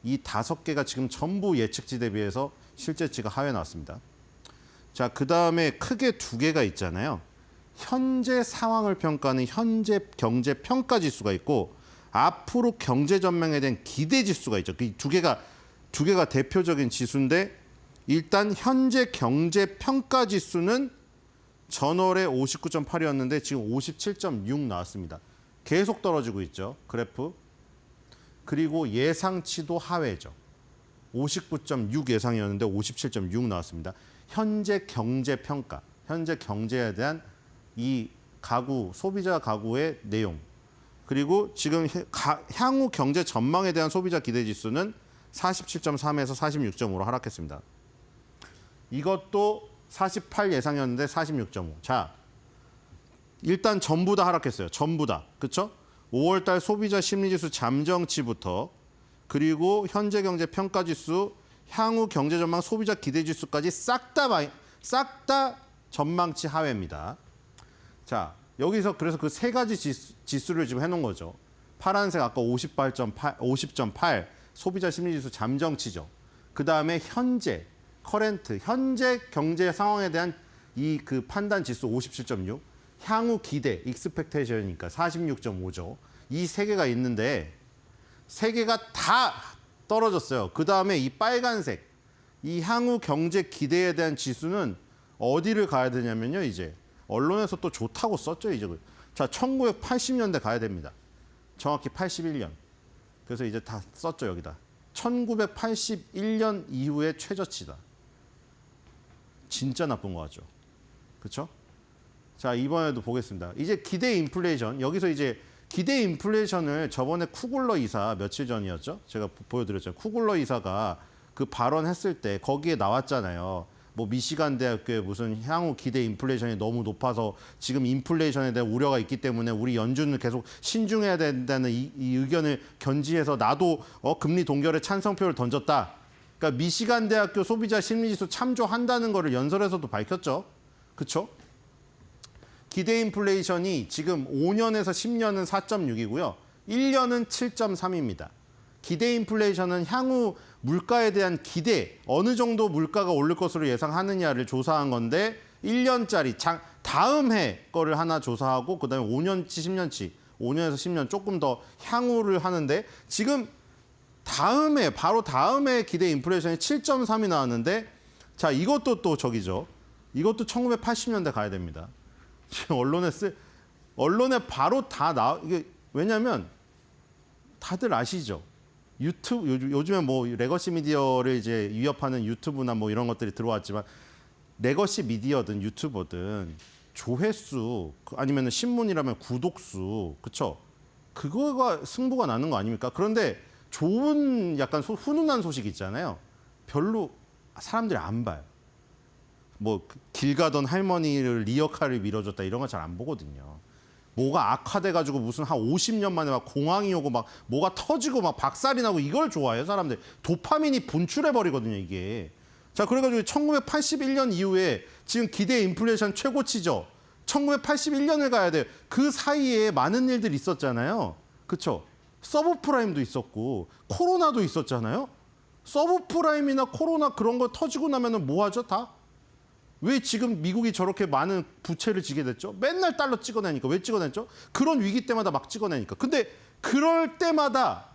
Speaker 4: 이 5개가 지금 전부 예측치 대비해서 실제치가 하회 나왔습니다. 자, 그 다음에 크게 2개가 있잖아요. 현재 상황을 평가하는 현재 경제 평가 지수가 있고 앞으로 경제 전망에 대한 기대 지수가 있죠. 그 2개가 대표적인 지수인데 일단 현재 경제 평가 지수는 전월에 59.8이었는데 지금 57.6 나왔습니다. 계속 떨어지고 있죠. 그래프. 그리고 예상치도 하회죠. 59.6 예상이었는데 57.6 나왔습니다. 현재 경제 평가, 현재 경제에 대한 이 가구, 소비자 가구의 내용. 그리고 지금 향후 경제 전망에 대한 소비자 기대 지수는 47.3에서 46.5로 하락했습니다. 이것도 48 예상이었는데 46.5. 자, 일단 전부 다 하락했어요. 전부 다. 그렇죠? 5월 달 소비자 심리지수 잠정치부터 그리고 현재 경제 평가 지수, 향후 경제 전망 소비자 기대 지수까지 싹 다 전망치 하회입니다. 자, 여기서 그래서 그 3가지 지수를 지금 해놓은 거죠. 파란색 아까 50.8 소비자 심리지수 잠정치죠. 그 다음에 현재 현재 경제 상황에 대한 이 그 판단 지수 57.6, 향후 기대 익스펙테이션이니까 46.5죠. 이 3개가 있는데 3개가 다 떨어졌어요. 그 다음에 이 빨간색 이 향후 경제 기대에 대한 지수는 어디를 가야 되냐면요. 이제 언론에서 또 좋다고 썼죠. 이제 자 1980년대 가야 됩니다. 정확히 81년. 그래서 이제 다 썼죠. 여기다. 1981년 이후의 최저치다. 진짜 나쁜 거 같죠. 그렇죠? 자, 이번에도 보겠습니다. 이제 기대 인플레이션. 여기서 이제 기대 인플레이션을 저번에 쿠글러 이사 며칠 전이었죠? 제가 보여드렸죠. 쿠글러 이사가 그 발언했을 때 거기에 나왔잖아요. 뭐 미시간 대학교에 무슨 향후 기대 인플레이션이 너무 높아서 지금 인플레이션에 대한 우려가 있기 때문에 우리 연준을 계속 신중해야 된다는 이 의견을 견지해서 나도 금리 동결에 찬성표를 던졌다. 그러니까 미시간 대학교 소비자 심리지수 참조한다는 거를 연설에서도 밝혔죠. 그렇죠? 기대 인플레이션이 지금 5년에서 10년은 4.6이고요. 1년은 7.3입니다. 기대 인플레이션은 향후 물가에 대한 기대, 어느 정도 물가가 오를 것으로 예상하느냐를 조사한 건데 1년짜리 다음 해 거를 하나 조사하고 그다음에 5년치, 10년치, 5년에서 10년 조금 더 향후를 하는데 지금 바로 다음에 기대 인플레이션이 7.3이 나왔는데 자, 이것도 또 저기죠. 이것도 1980년대 가야 됩니다. 지금 언론에 바로 다 이게 왜냐면 다들 아시죠? 요즘에 뭐 레거시 미디어를 이제 위협하는 유튜브나 뭐 이런 것들이 들어왔지만 레거시 미디어든 유튜버든 조회수 아니면 신문이라면 구독수 그쵸? 그거가 승부가 나는 거 아닙니까? 그런데 좋은 약간 훈훈한 소식 있잖아요. 별로 사람들이 안 봐요. 뭐 길 가던 할머니를 리어카를 밀어줬다 이런 거 잘 안 보거든요. 뭐가 악화돼가지고 무슨 한 50년 만에 막 공황이 오고 막 뭐가 터지고 막 박살이 나고 이걸 좋아해요 사람들. 도파민이 분출해버리거든요 이게. 자 그래가지고 1981년 이후에 지금 기대 인플레이션 최고치죠. 1981년을 가야 돼요. 그 사이에 많은 일들이 있었잖아요. 그렇죠? 서브프라임도 있었고 코로나도 있었잖아요. 서브프라임이나 코로나 그런 거 터지고 나면은 뭐 하죠 다? 왜 지금 미국이 저렇게 많은 부채를 지게 됐죠? 맨날 달러 찍어내니까. 왜 찍어냈죠? 그런 위기 때마다 막 찍어내니까. 근데 그럴 때마다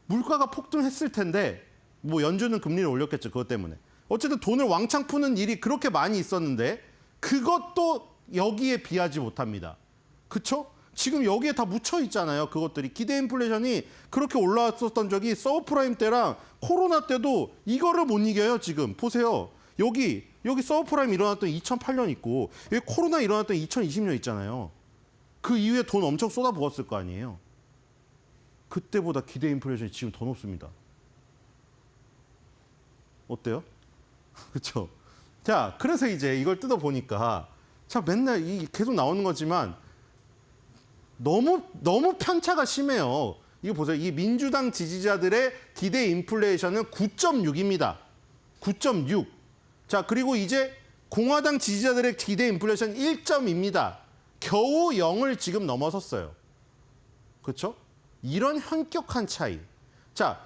Speaker 4: 물가가 폭등했을 텐데 뭐 연준은 금리를 올렸겠죠. 그것 때문에. 어쨌든 돈을 왕창 푸는 일이 그렇게 많이 있었는데 그것도 여기에 비하지 못합니다. 그렇죠? 지금 여기에 다 묻혀 있잖아요. 그것들이. 기대 인플레이션이 그렇게 올라왔었던 적이 서브프라임 때랑 코로나 때도 이거를 못 이겨요. 지금. 보세요. 여기 서브프라임 일어났던 2008년 있고 여기 코로나 일어났던 2020년 있잖아요. 그 이후에 돈 엄청 쏟아부었을 거 아니에요. 그때보다 기대 인플레이션이 지금 더 높습니다. 어때요? 그렇죠? 자, 그래서 이제 이걸 뜯어보니까 자, 맨날 계속 나오는 거지만 너무 편차가 심해요. 이거 보세요. 이 민주당 지지자들의 기대 인플레이션은 9.6입니다. 9.6. 자, 그리고 이제 공화당 지지자들의 기대 인플레이션 1.2입니다. 겨우 0을 지금 넘어섰어요. 그렇죠? 이런 현격한 차이. 자,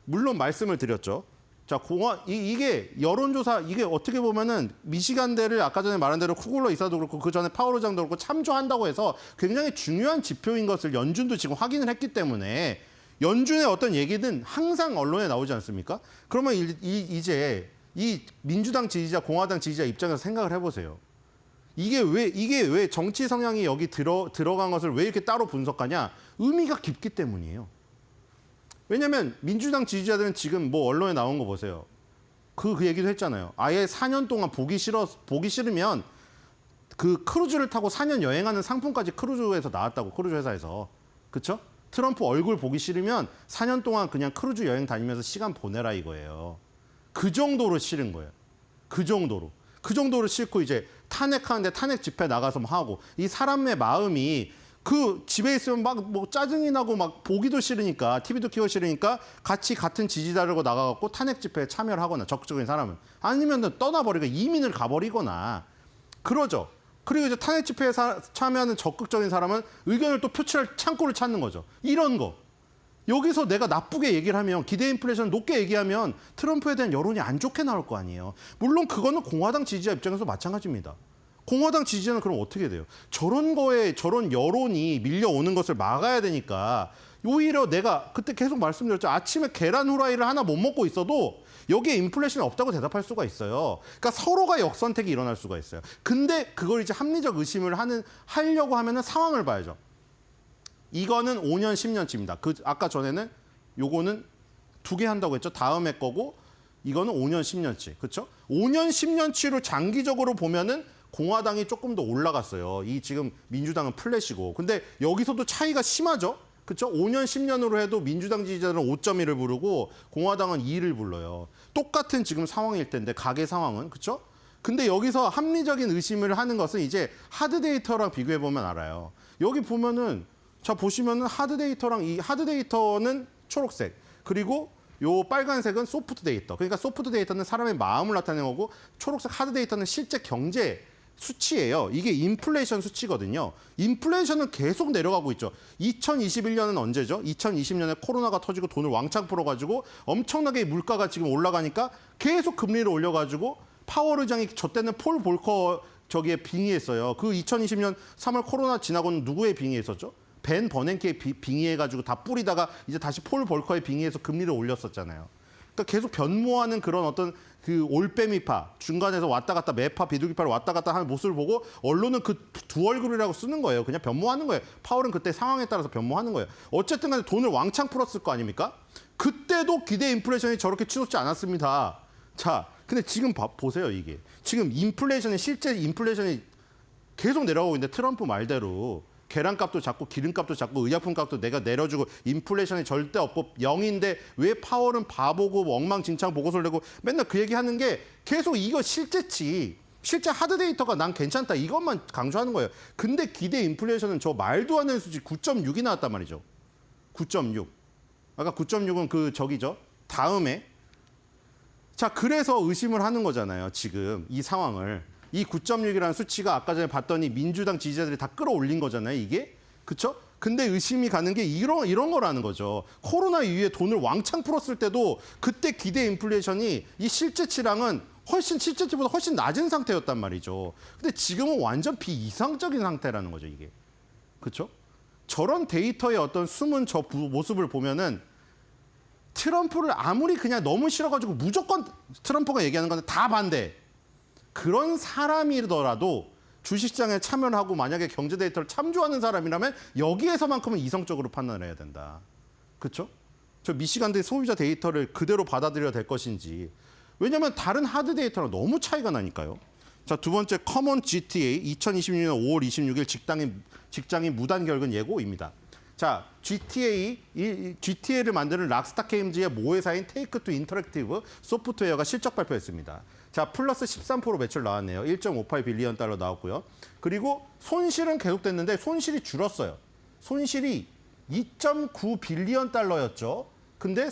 Speaker 4: 물론 말씀을 드렸죠. 자, 이게 여론조사, 이게 어떻게 보면은 미시간대를 아까 전에 말한 대로 쿠글러 이사도 그렇고 그 전에 파월 의장도 그렇고 참조한다고 해서 굉장히 중요한 지표인 것을 연준도 지금 확인을 했기 때문에 연준의 어떤 얘기는 항상 언론에 나오지 않습니까? 그러면 이제 이 민주당 지지자, 공화당 지지자 입장에서 생각을 해보세요. 이게 왜 정치 성향이 여기 들어간 것을 왜 이렇게 따로 분석하냐? 의미가 깊기 때문이에요. 왜냐하면 민주당 지지자들은 지금 뭐 언론에 나온 거 보세요. 그 얘기도 했잖아요. 아예 4년 동안 보기 싫으면 그 크루즈를 타고 4년 여행하는 상품까지 크루즈에서 나왔다고, 크루즈 회사에서. 그렇죠? 트럼프 얼굴 보기 싫으면 4년 동안 그냥 크루즈 여행 다니면서 시간 보내라 이거예요. 그 정도로 싫은 거예요. 그 정도로 싫고 이제 탄핵하는데 탄핵 집회 나가서 뭐 하고 이 사람의 마음이 그 집에 있으면 막 뭐 짜증이 나고 막 보기도 싫으니까 TV도 키워 싫으니까 같은 지지자들과 나가갖고 탄핵 집회에 참여를 하거나 적극적인 사람은 아니면 떠나버리고 이민을 가버리거나 그러죠. 그리고 이제 탄핵 집회에 참여하는 적극적인 사람은 의견을 또 표출할 창구를 찾는 거죠. 이런 거. 여기서 내가 나쁘게 얘기를 하면 기대 인플레이션을 높게 얘기하면 트럼프에 대한 여론이 안 좋게 나올 거 아니에요. 물론 그거는 공화당 지지자 입장에서 마찬가지입니다. 공화당 지지자는 그럼 어떻게 돼요? 저런 여론이 밀려오는 것을 막아야 되니까 오히려 내가 그때 계속 말씀드렸죠. 아침에 계란 후라이를 하나 못 먹고 있어도 여기에 인플레이션이 없다고 대답할 수가 있어요. 그러니까 서로가 역선택이 일어날 수가 있어요. 근데 그걸 이제 합리적 의심을 하려고 하면은 상황을 봐야죠. 이거는 5년, 10년치입니다. 아까 전에는 요거는 2개 한다고 했죠. 다음에 거고 이거는 5년, 10년치. 그렇죠? 5년, 10년치로 장기적으로 보면은 공화당이 조금 더 올라갔어요. 이 지금 민주당은 플랫이고. 근데 여기서도 차이가 심하죠? 그렇죠? 5년, 10년으로 해도 민주당 지지자들은 5.1을 부르고 공화당은 2를 불러요. 똑같은 지금 상황일 텐데 가계 상황은. 그렇죠? 근데 여기서 합리적인 의심을 하는 것은 이제 하드 데이터랑 비교해 보면 알아요. 여기 보면은 자 보시면은 하드 데이터랑 이 하드 데이터는 초록색. 그리고 요 빨간색은 소프트 데이터. 그러니까 소프트 데이터는 사람의 마음을 나타내는 거고 초록색 하드 데이터는 실제 경제 수치예요. 이게 인플레이션 수치거든요. 인플레이션은 계속 내려가고 있죠. 2021년은 언제죠? 2020년에 코로나가 터지고 돈을 왕창 풀어가지고 엄청나게 물가가 지금 올라가니까 계속 금리를 올려가지고 파월 의장이 저 때는 폴 볼커 저기에 빙의했어요. 그 2020년 3월 코로나 지나고는 누구에 빙의했었죠? 벤 버냉키에 빙의해가지고 다 뿌리다가 이제 다시 폴 볼커에 빙의해서 금리를 올렸었잖아요. 그러니까 계속 변모하는 그런 어떤 그 올빼미파 중간에서 왔다 갔다 매파 비둘기파를 왔다 갔다 하는 모습을 보고 언론은 그 두 얼굴이라고 쓰는 거예요. 그냥 변모하는 거예요. 파월은 그때 상황에 따라서 변모하는 거예요. 어쨌든 간에 돈을 왕창 풀었을 거 아닙니까? 그때도 기대 인플레이션이 저렇게 치솟지 않았습니다. 자, 근데 지금 보세요 이게. 지금 실제 인플레이션이 계속 내려가고 있는데 트럼프 말대로 계란값도 잡고 기름값도 잡고 의약품값도 내가 내려주고 인플레이션이 절대 없고 0인데 왜 파월은 바보고 엉망진창 보고서를 내고 맨날 그 얘기하는 게 계속 이거 실제치. 실제 하드 데이터가 난 괜찮다 이것만 강조하는 거예요. 근데 기대 인플레이션은 저 말도 안 되는 수치 9.6이 나왔단 말이죠. 9.6. 아까 9.6은 그 저기죠. 다음에. 자, 그래서 의심을 하는 거잖아요. 지금 이 상황을. 이 9.6이라는 수치가 아까 전에 봤더니 민주당 지지자들이 다 끌어올린 거잖아요, 이게. 그렇죠? 근데 의심이 가는 게 이런 거라는 거죠. 코로나 이후에 돈을 왕창 풀었을 때도 그때 기대 인플레이션이 이 실제치랑은 실제치보다 훨씬 낮은 상태였단 말이죠. 근데 지금은 완전 비이상적인 상태라는 거죠, 이게. 그렇죠? 저런 데이터의 어떤 숨은 저 모습을 보면은 트럼프를 아무리 그냥 너무 싫어가지고 무조건 트럼프가 얘기하는 건데 다 반대. 그런 사람이더라도 주식시장에 참여를 하고 만약에 경제 데이터를 참조하는 사람이라면 여기에서만큼은 이성적으로 판단을 해야 된다. 그렇죠? 저 미시간대 소비자 데이터를 그대로 받아들여야 될 것인지 왜냐하면 다른 하드 데이터랑 너무 차이가 나니까요. 자, 두 번째 커먼 GTA 2026년 5월 26일 직장인 무단 결근 예고입니다. 자, GTA를 만드는 락스타 게임즈의 모회사인 테이크2 인터랙티브 소프트웨어가 실적 발표했습니다. 자, 플러스 13% 매출 나왔네요. 1.58 빌리언 달러 나왔고요. 그리고 손실은 계속됐는데 손실이 줄었어요. 손실이 2.9 빌리언 달러였죠. 근데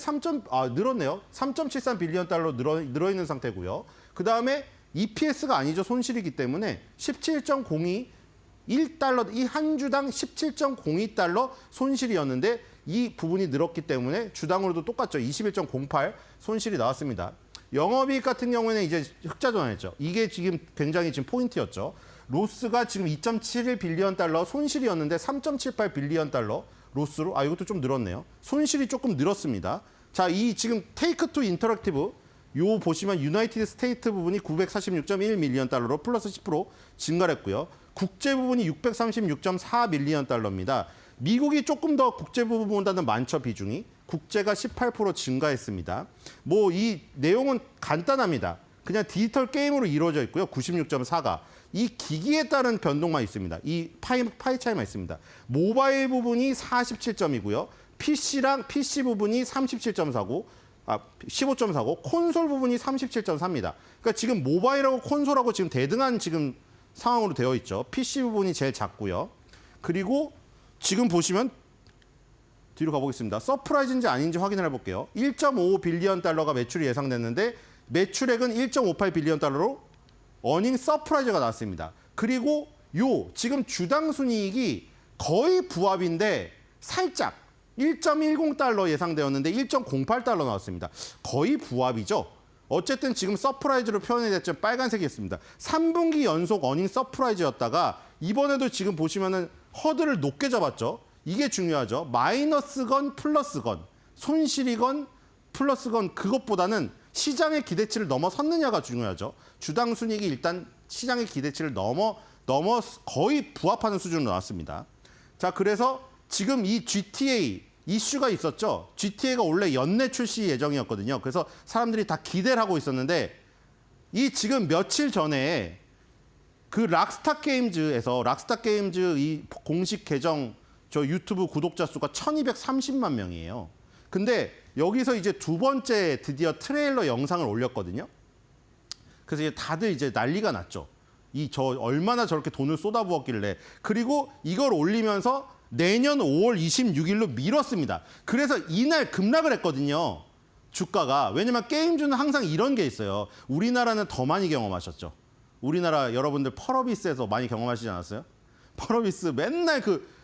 Speaker 4: 늘었네요. 3.73 빌리언 달러 늘어있는 상태고요. 그 다음에 EPS가 아니죠. 손실이기 때문에 17.02 1달러, 이 한 주당 17.02달러 손실이었는데 이 부분이 늘었기 때문에 주당으로도 똑같죠. 21.08 손실이 나왔습니다. 영업이익 같은 경우에는 이제 흑자 전환했죠. 이게 지금 굉장히 지금 포인트였죠. 로스가 지금 2.71 빌리언 달러 손실이었는데 3.78 빌리언 달러 로스로, 이것도 좀 늘었네요. 손실이 조금 늘었습니다. 자, 이 지금 테이크2 인터랙티브 요 보시면 유나이티드 스테이트 부분이 946.1 밀리언 달러로 플러스 10% 증가를 했고요. 국제 부분이 636.4 밀리언 달러입니다. 미국이 조금 더 국제 부분보다는 많죠, 비중이. 국제가 18% 증가했습니다. 뭐 이 내용은 간단합니다. 그냥 디지털 게임으로 이루어져 있고요. 96.4가. 이 기기에 따른 변동만 있습니다. 이 파이 차이만 있습니다. 모바일 부분이 47점이고요. PC 부분이 37.4고 15.4고 콘솔 부분이 37.4입니다. 그러니까 지금 모바일하고 콘솔하고 지금 대등한 지금 상황으로 되어 있죠. PC 부분이 제일 작고요. 그리고 지금 보시면 뒤로 가보겠습니다. 서프라이즈인지 아닌지 확인을 해볼게요. 1.5 빌리언 달러가 매출이 예상됐는데 매출액은 1.58 빌리언 달러로 어닝 서프라이즈가 나왔습니다. 그리고 지금 주당 순이익이 거의 부합인데 살짝 1.10달러 예상되었는데 1.08달러 나왔습니다. 거의 부합이죠. 어쨌든 지금 서프라이즈로 표현이 됐죠. 빨간색이었습니다. 3분기 연속 어닝 서프라이즈였다가 이번에도 지금 보시면은 허들을 높게 잡았죠. 이게 중요하죠. 마이너스건 플러스건 손실이건 플러스건 그것보다는 시장의 기대치를 넘어섰느냐가 중요하죠. 주당 순이익이 일단 시장의 기대치를 넘어 거의 부합하는 수준으로 나왔습니다. 자, 그래서 지금 이 GTA 이슈가 있었죠. GTA가 원래 연내 출시 예정이었거든요. 그래서 사람들이 다 기대를 하고 있었는데 이 지금 며칠 전에 그 락스타 게임즈 이 공식 계정 저 유튜브 구독자 수가 1230만 명이에요. 근데 여기서 이제 두 번째 드디어 트레일러 영상을 올렸거든요. 그래서 이제 다들 이제 난리가 났죠. 얼마나 저렇게 돈을 쏟아부었길래. 그리고 이걸 올리면서 내년 5월 26일로 미뤘습니다. 그래서 이날 급락을 했거든요. 주가가. 왜냐면 게임주는 항상 이런 게 있어요. 우리나라는 더 많이 경험하셨죠. 우리나라 여러분들 펄어비스에서 많이 경험하시지 않았어요? 펄어비스 맨날 그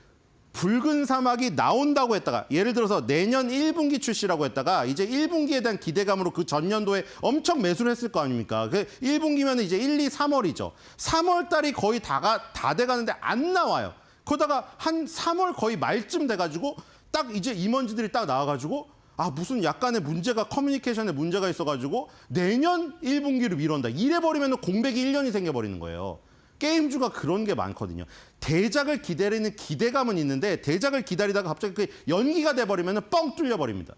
Speaker 4: 붉은 사막이 나온다고 했다가 예를 들어서 내년 1분기 출시라고 했다가 이제 1분기에 대한 기대감으로 그 전년도에 엄청 매수를 했을 거 아닙니까? 그 1분기면 이제 1, 2, 3월이죠. 3월 달이 거의 다 돼가는데 안 나와요. 그러다가 한 3월 거의 말쯤 돼가지고 딱 이제 임원지들이 딱 나와가지고 무슨 약간의 문제가 커뮤니케이션에 문제가 있어가지고 내년 1분기로 미룬다. 이래버리면 공백이 1년이 생겨버리는 거예요. 게임주가 그런 게 많거든요. 대작을 기다리는 기대감은 있는데 대작을 기다리다가 갑자기 그 연기가 돼버리면 뻥 뚫려버립니다.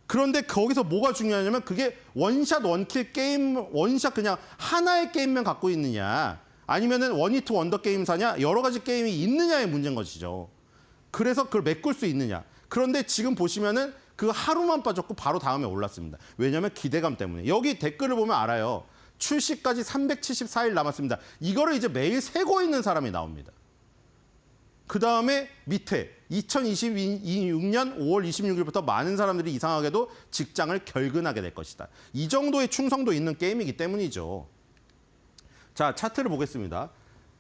Speaker 4: 그런데 거기서 뭐가 중요하냐면 그게 원샷 원킬 게임, 원샷 그냥 하나의 게임만 갖고 있느냐 아니면은 원히트 원더 게임사냐 여러 가지 게임이 있느냐의 문제인 것이죠. 그래서 그걸 메꿀 수 있느냐. 그런데 지금 보시면은 그 하루만 빠졌고 바로 다음에 올랐습니다. 왜냐하면 기대감 때문에. 여기 댓글을 보면 알아요. 출시까지 374일 남았습니다. 이거를 이제 매일 세고 있는 사람이 나옵니다. 그 다음에 밑에 2026년 5월 26일부터 많은 사람들이 이상하게도 직장을 결근하게 될 것이다. 이 정도의 충성도 있는 게임이기 때문이죠. 자, 차트를 보겠습니다.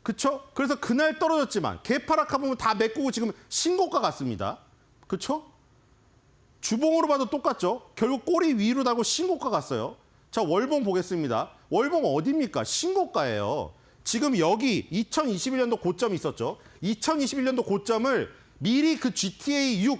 Speaker 4: 그쵸? 그래서 그날 떨어졌지만 개파락하 보면 다 메꾸고 지금 신고가 같습니다. 그쵸? 주봉으로 봐도 똑같죠? 결국 꼬리 위로 달고 신고가 갔어요. 자, 월봉 보겠습니다. 월봉 어디입니까? 신고가예요. 지금 여기 2021년도 고점이 있었죠. 2021년도 고점을 미리 그 GTA 6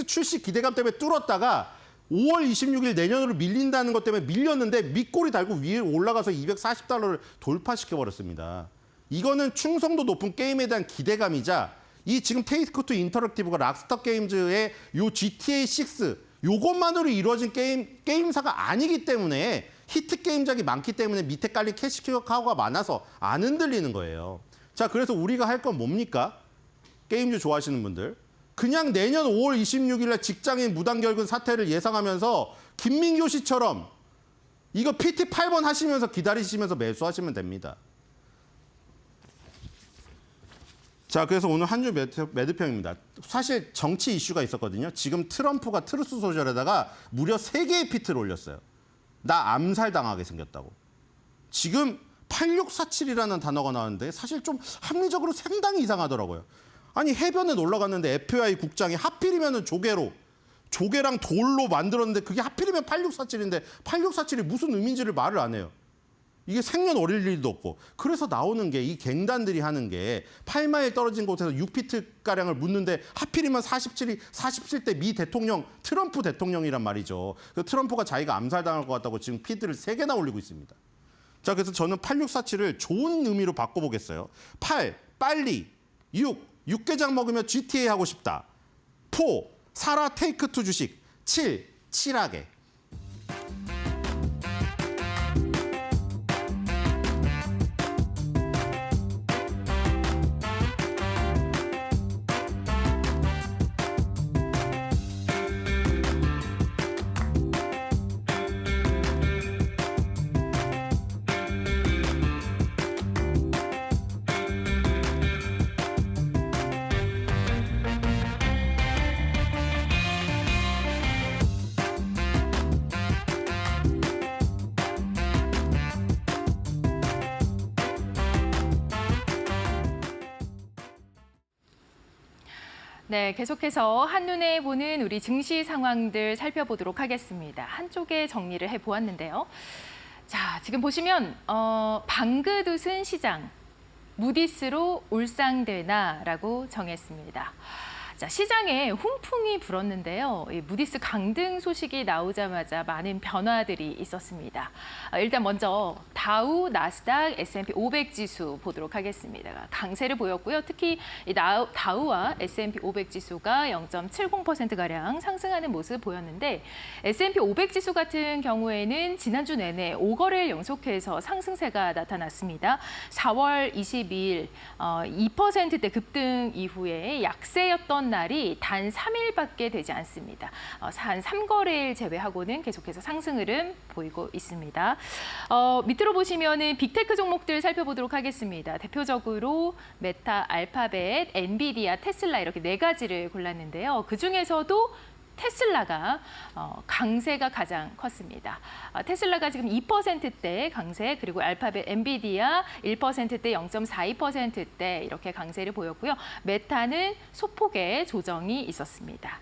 Speaker 4: 출시 기대감 때문에 뚫었다가 5월 26일 내년으로 밀린다는 것 때문에 밀렸는데 밑꼬리 달고 위에 올라가서 240달러를 돌파시켜버렸습니다. 이거는 충성도 높은 게임에 대한 기대감이자 이 지금 테이크2 인터랙티브가 락스타 게임즈의 요 GTA 6 요것만으로 이루어진 게임사가 아니기 때문에 히트 게임작이 많기 때문에 밑에 깔린 캐시카우가 많아서 안 흔들리는 거예요. 자, 그래서 우리가 할 건 뭡니까? 게임주 좋아하시는 분들. 그냥 내년 5월 26일 날 직장인 무단결근 사태를 예상하면서 김민교 씨처럼 이거 PT 8번 하시면서 기다리시면서 매수하시면 됩니다. 자, 그래서 오늘 한 주 매도평입니다. 사실 정치 이슈가 있었거든요. 지금 트럼프가 트루스 소셜에다가 무려 3개의 피트를 올렸어요. 나 암살당하게 생겼다고. 지금 8647이라는 단어가 나왔는데 사실 좀 합리적으로 상당히 이상하더라고요. 아니, 해변에 놀러 갔는데 FBI 국장이 하필이면 조개랑 돌로 만들었는데 그게 하필이면 8647인데 8647이 무슨 의미인지를 말을 안 해요. 이게 생년월일 일도 없고. 그래서 나오는 게 이 갱단들이 하는 게 8마일 떨어진 곳에서 6피트가량을 묻는데 하필이면 47대 미 대통령, 트럼프 대통령이란 말이죠. 트럼프가 자기가 암살당할 것 같다고 지금 피드를 3개나 올리고 있습니다. 자, 그래서 저는 8647을 좋은 의미로 바꿔보겠어요. 8, 빨리. 6, 육개장 먹으며 GTA 하고 싶다. 4, 사라 테이크2 주식. 7, 칠하게.
Speaker 1: 네, 계속해서 한눈에 보는 우리 증시 상황들 살펴보도록 하겠습니다. 한쪽에 정리를 해보았는데요. 자, 지금 보시면 방긋웃은 시장, 무디스로 울상되나라고 정했습니다. 자, 시장에 훈풍이 불었는데요. 이 무디스 강등 소식이 나오자마자 많은 변화들이 있었습니다. 일단 먼저 다우, 나스닥, S&P 500 지수 보도록 하겠습니다. 강세를 보였고요. 특히 이 다우와 S&P 500 지수가 0.70%가량 상승하는 모습 보였는데 S&P 500 지수 같은 경우에는 지난주 내내 5거래일 연속해서 상승세가 나타났습니다. 4월 22일 2%대 급등 이후에 약세였던 날이 단 3일밖에 되지 않습니다. 한 3거래일 제외하고는 계속해서 상승 흐름 보이고 있습니다. 밑으로 보시면은 빅테크 종목들 살펴보도록 하겠습니다. 대표적으로 메타, 알파벳, 엔비디아, 테슬라 이렇게 4가지를 골랐는데요. 그중에서도 테슬라가 강세가 가장 컸습니다. 테슬라가 지금 2%대 강세, 그리고 알파벳, 엔비디아 1%대, 0.42%대 이렇게 강세를 보였고요. 메타는 소폭의 조정이 있었습니다.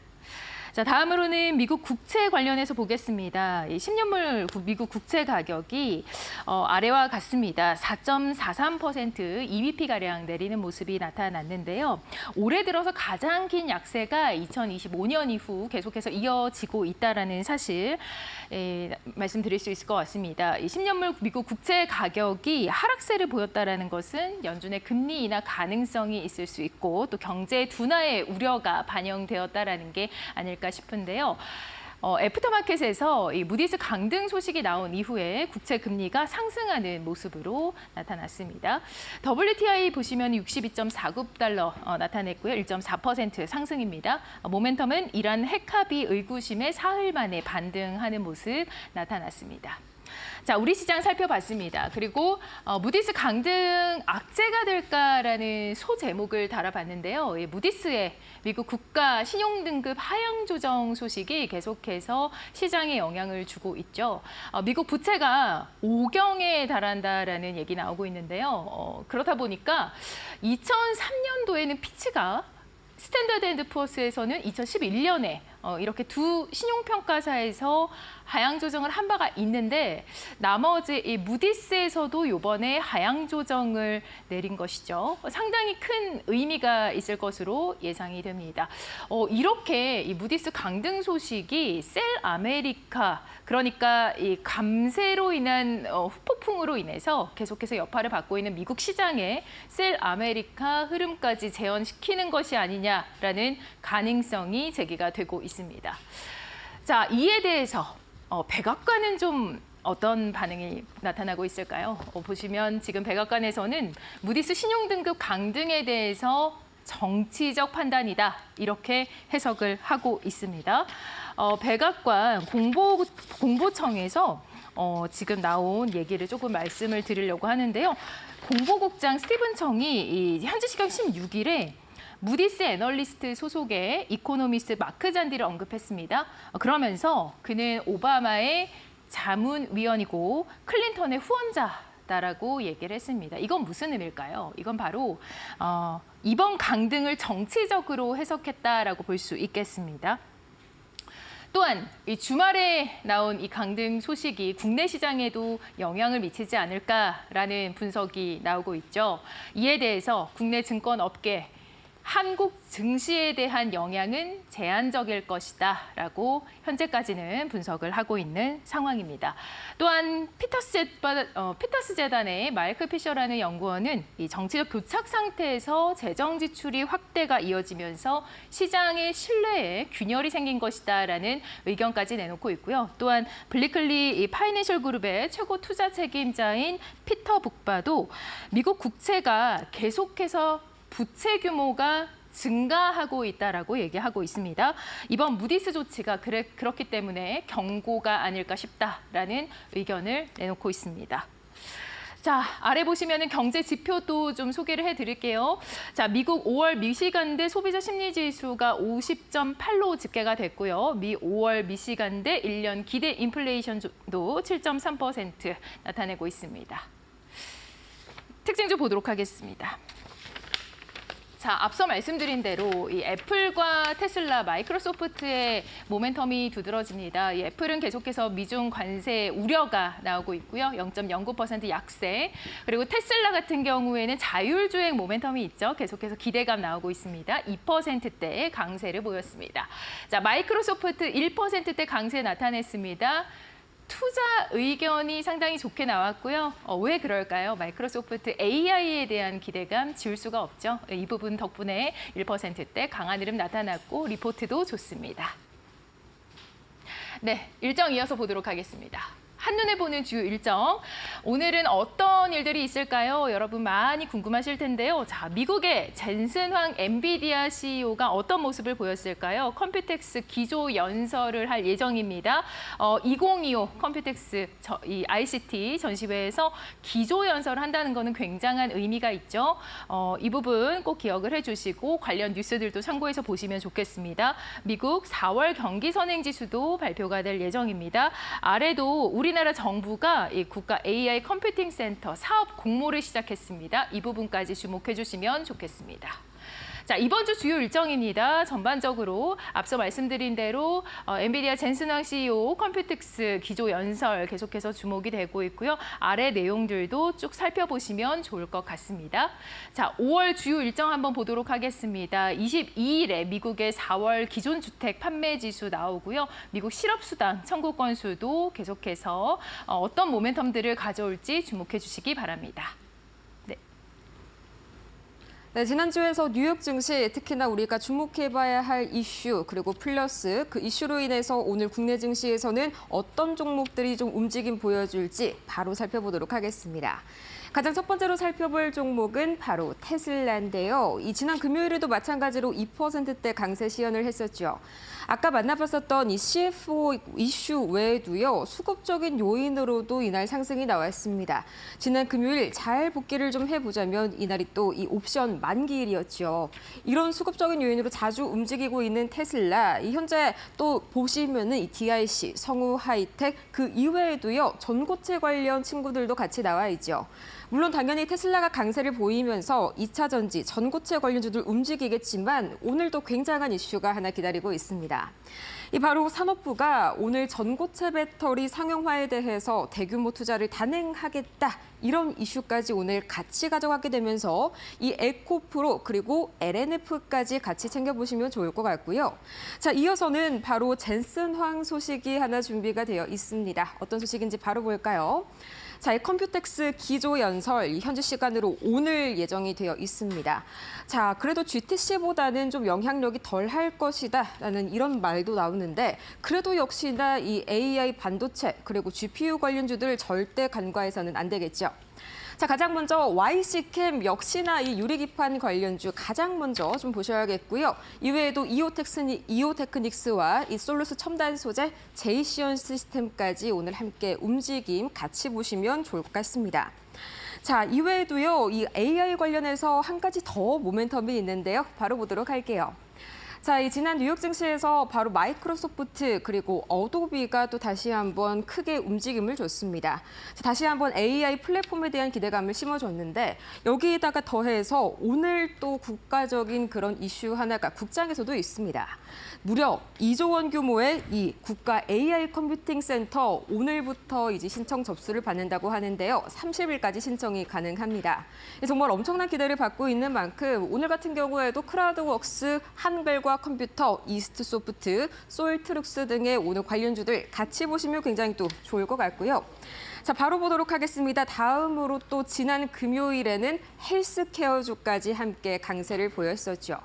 Speaker 1: 자, 다음으로는 미국 국채 관련해서 보겠습니다. 이 10년물 미국 국채 가격이 아래와 같습니다. 4.43% EBP가량 내리는 모습이 나타났는데요. 올해 들어서 가장 긴 약세가 2025년 이후 계속해서 이어지고 있다는 사실 말씀드릴 수 있을 것 같습니다. 이 10년물 미국 국채 가격이 하락세를 보였다는 것은 연준의 금리 인하 가능성이 있을 수 있고 또 경제 둔화의 우려가 반영되었다는 게 아닐까 싶은데요. 애프터마켓에서 이 무디스 강등 소식이 나온 이후에 국채 금리가 상승하는 모습으로 나타났습니다. WTI 보시면 62.49달러 나타냈고요. 1.4% 상승입니다. 모멘텀은 이란 핵 합의 의구심에 사흘 만에 반등하는 모습 나타났습니다. 자, 우리 시장 살펴봤습니다. 그리고 무디스 강등 악재가 될까라는 소제목을 달아봤는데요. 무디스의 미국 국가 신용등급 하향 조정 소식이 계속해서 시장에 영향을 주고 있죠. 미국 부채가 5경에 달한다라는 얘기 나오고 있는데요. 그렇다 보니까 2003년도에는 피치가 스탠더드 앤드 푸어스에서는 2011년에 이렇게 두 신용평가사에서 하향 조정을 한 바가 있는데 나머지 이 무디스에서도 이번에 하향 조정을 내린 것이죠. 상당히 큰 의미가 있을 것으로 예상이 됩니다. 이렇게 이 무디스 강등 소식이 셀 아메리카, 그러니까 이 감세로 인한 후폭풍으로 인해서 계속해서 여파를 받고 있는 미국 시장에 셀 아메리카 흐름까지 재현시키는 것이 아니냐라는 가능성이 제기가 되고 있습니다. 자, 이에 대해서 백악관은 좀 어떤 반응이 나타나고 있을까요? 보시면 지금 백악관에서는 무디스 신용등급 강등에 대해서 정치적 판단이다 이렇게 해석을 하고 있습니다. 백악관 공보청에서 지금 나온 얘기를 조금 말씀을 드리려고 하는데요. 공보국장 스티븐 청이 현지 시간 16일에 무디스 애널리스트 소속의 이코노미스트 마크 잔디를 언급했습니다. 그러면서 그는 오바마의 자문위원이고 클린턴의 후원자다라고 얘기를 했습니다. 이건 무슨 의미일까요? 이건 바로 이번 강등을 정치적으로 해석했다라고 볼 수 있겠습니다. 또한 이 주말에 나온 이 강등 소식이 국내 시장에도 영향을 미치지 않을까라는 분석이 나오고 있죠. 이에 대해서 국내 증권업계 한국 증시에 대한 영향은 제한적일 것이다라고 현재까지는 분석을 하고 있는 상황입니다. 또한 피터스 재단의 마이클 피셔라는 연구원은 이 정치적 교착 상태에서 재정 지출이 확대가 이어지면서 시장의 신뢰에 균열이 생긴 것이다라는 의견까지 내놓고 있고요. 또한 블리클리 파이낸셜 그룹의 최고 투자 책임자인 피터 북바도 미국 국채가 계속해서 부채 규모가 증가하고 있다라고 얘기하고 있습니다. 이번 무디스 조치가 그렇기 때문에 경고가 아닐까 싶다라는 의견을 내놓고 있습니다. 자, 아래 보시면은 경제 지표도 좀 소개를 해드릴게요. 자, 미국 5월 미시간대 소비자 심리지수가 50.8로 집계가 됐고요. 미 5월 미시간대 1년 기대 인플레이션도 7.3% 나타내고 있습니다. 특징 좀 보도록 하겠습니다. 자, 앞서 말씀드린 대로 이 애플과 테슬라, 마이크로소프트의 모멘텀이 두드러집니다. 이 애플은 계속해서 미중 관세 우려가 나오고 있고요. 0.09% 약세. 그리고 테슬라 같은 경우에는 자율주행 모멘텀이 있죠. 계속해서 기대감 나오고 있습니다. 2%대 강세를 보였습니다. 자, 마이크로소프트 1%대 강세 나타냈습니다. 투자 의견이 상당히 좋게 나왔고요. 왜 그럴까요? 마이크로소프트 AI에 대한 기대감 지울 수가 없죠. 이 부분 덕분에 1%대 강한 흐름 나타났고 리포트도 좋습니다. 네, 일정 이어서 보도록 하겠습니다. 한눈에 보는 주요 일정. 오늘은 어떤 일들이 있을까요? 여러분 많이 궁금하실 텐데요. 자, 미국의 젠슨 황 엔비디아 CEO가 어떤 모습을 보였을까요? 컴퓨텍스 기조 연설을 할 예정입니다. 2025 컴퓨텍스 이 ICT 전시회에서 기조 연설을 한다는 것은 굉장한 의미가 있죠. 이 부분 꼭 기억을 해주시고 관련 뉴스들도 참고해서 보시면 좋겠습니다. 미국 4월 경기 선행 지수도 발표가 될 예정입니다. 아래도 우리나라 정부가 이 국가 AI 컴퓨팅 센터 사업 공모를 시작했습니다. 이 부분까지 주목해 주시면 좋겠습니다. 자, 이번 주 주요 일정입니다. 전반적으로 앞서 말씀드린 대로 엔비디아 젠슨 황 CEO 컴퓨텍스 기조 연설 계속해서 주목이 되고 있고요. 아래 내용들도 쭉 살펴보시면 좋을 것 같습니다. 자, 5월 주요 일정 한번 보도록 하겠습니다. 22일에 미국의 4월 기존 주택 판매 지수 나오고요. 미국 실업수당 청구 건수도 계속해서 어떤 모멘텀들을 가져올지 주목해 주시기 바랍니다.
Speaker 2: 네, 지난주에서 뉴욕 증시 특히나 우리가 주목해봐야 할 이슈 그리고 플러스 그 이슈로 인해서 오늘 국내 증시에서는 어떤 종목들이 좀 움직임 보여줄지 바로 살펴보도록 하겠습니다. 가장 첫 번째로 살펴볼 종목은 바로 테슬라인데요. 이 지난 금요일에도 마찬가지로 2%대 강세 시연을 했었죠. 아까 만나봤었던 이 CFO 이슈 외에도요. 수급적인 요인으로도 이날 상승이 나왔습니다. 지난 금요일 잘 복기를 좀 해보자면 이날이 또 이 옵션 만기일이었죠. 이런 수급적인 요인으로 자주 움직이고 있는 테슬라. 이 현재 또 보시면은 이 DIC, 성우 하이텍 그 이외에도요. 전고체 관련 친구들도 같이 나와 있죠. 물론 당연히 테슬라가 강세를 보이면서 2차 전지, 전고체 관련주들 움직이겠지만 오늘도 굉장한 이슈가 하나 기다리고 있습니다. 이 바로 산업부가 오늘 전고체 배터리 상용화에 대해서 대규모 투자를 단행하겠다. 이런 이슈까지 오늘 같이 가져가게 되면서 이 에코프로 그리고 LNF까지 같이 챙겨보시면 좋을 것 같고요. 자, 이어서는 바로 젠슨 황 소식이 하나 준비가 되어 있습니다. 어떤 소식인지 바로 볼까요? 자, 이 컴퓨텍스 기조 연설 이 현지 시간으로 오늘 예정이 되어 있습니다. 자, 그래도 GTC보다는 좀 영향력이 덜 할 것이다라는 이런 말도 나오는데 그래도 역시나 이 AI 반도체 그리고 GPU 관련주들 절대 간과해서는 안 되겠죠. 자, 가장 먼저 YC캠 역시나 이 유리기판 관련주 가장 먼저 좀 보셔야겠고요. 이외에도 이오테크닉스와 이 솔루스 첨단 소재, 제이시온 시스템까지 오늘 함께 움직임 같이 보시면 좋을 것 같습니다. 자, 이외에도요, 이 AI 관련해서 한 가지 더 모멘텀이 있는데요. 바로 보도록 할게요. 자, 이 지난 뉴욕 증시에서 바로 마이크로소프트 그리고 어도비가 또 다시 한번 크게 움직임을 줬습니다. 자, 다시 한번 AI 플랫폼에 대한 기대감을 심어줬는데 여기에다가 더해서 오늘 또 국가적인 그런 이슈 하나가 국장에서도 있습니다. 무려 2조 원 규모의 이 국가 AI 컴퓨팅 센터 오늘부터 이제 신청 접수를 받는다고 하는데요. 30일까지 신청이 가능합니다. 정말 엄청난 기대를 받고 있는 만큼 오늘 같은 경우에도 크라우드웍스, 한글과 컴퓨터, 이스트소프트, 솔트룩스 등의 오늘 관련주들 같이 보시면 굉장히 또 좋을 것 같고요. 자, 바로 보도록 하겠습니다. 다음으로 또 지난 금요일에는 헬스케어주까지 함께 강세를 보였었죠.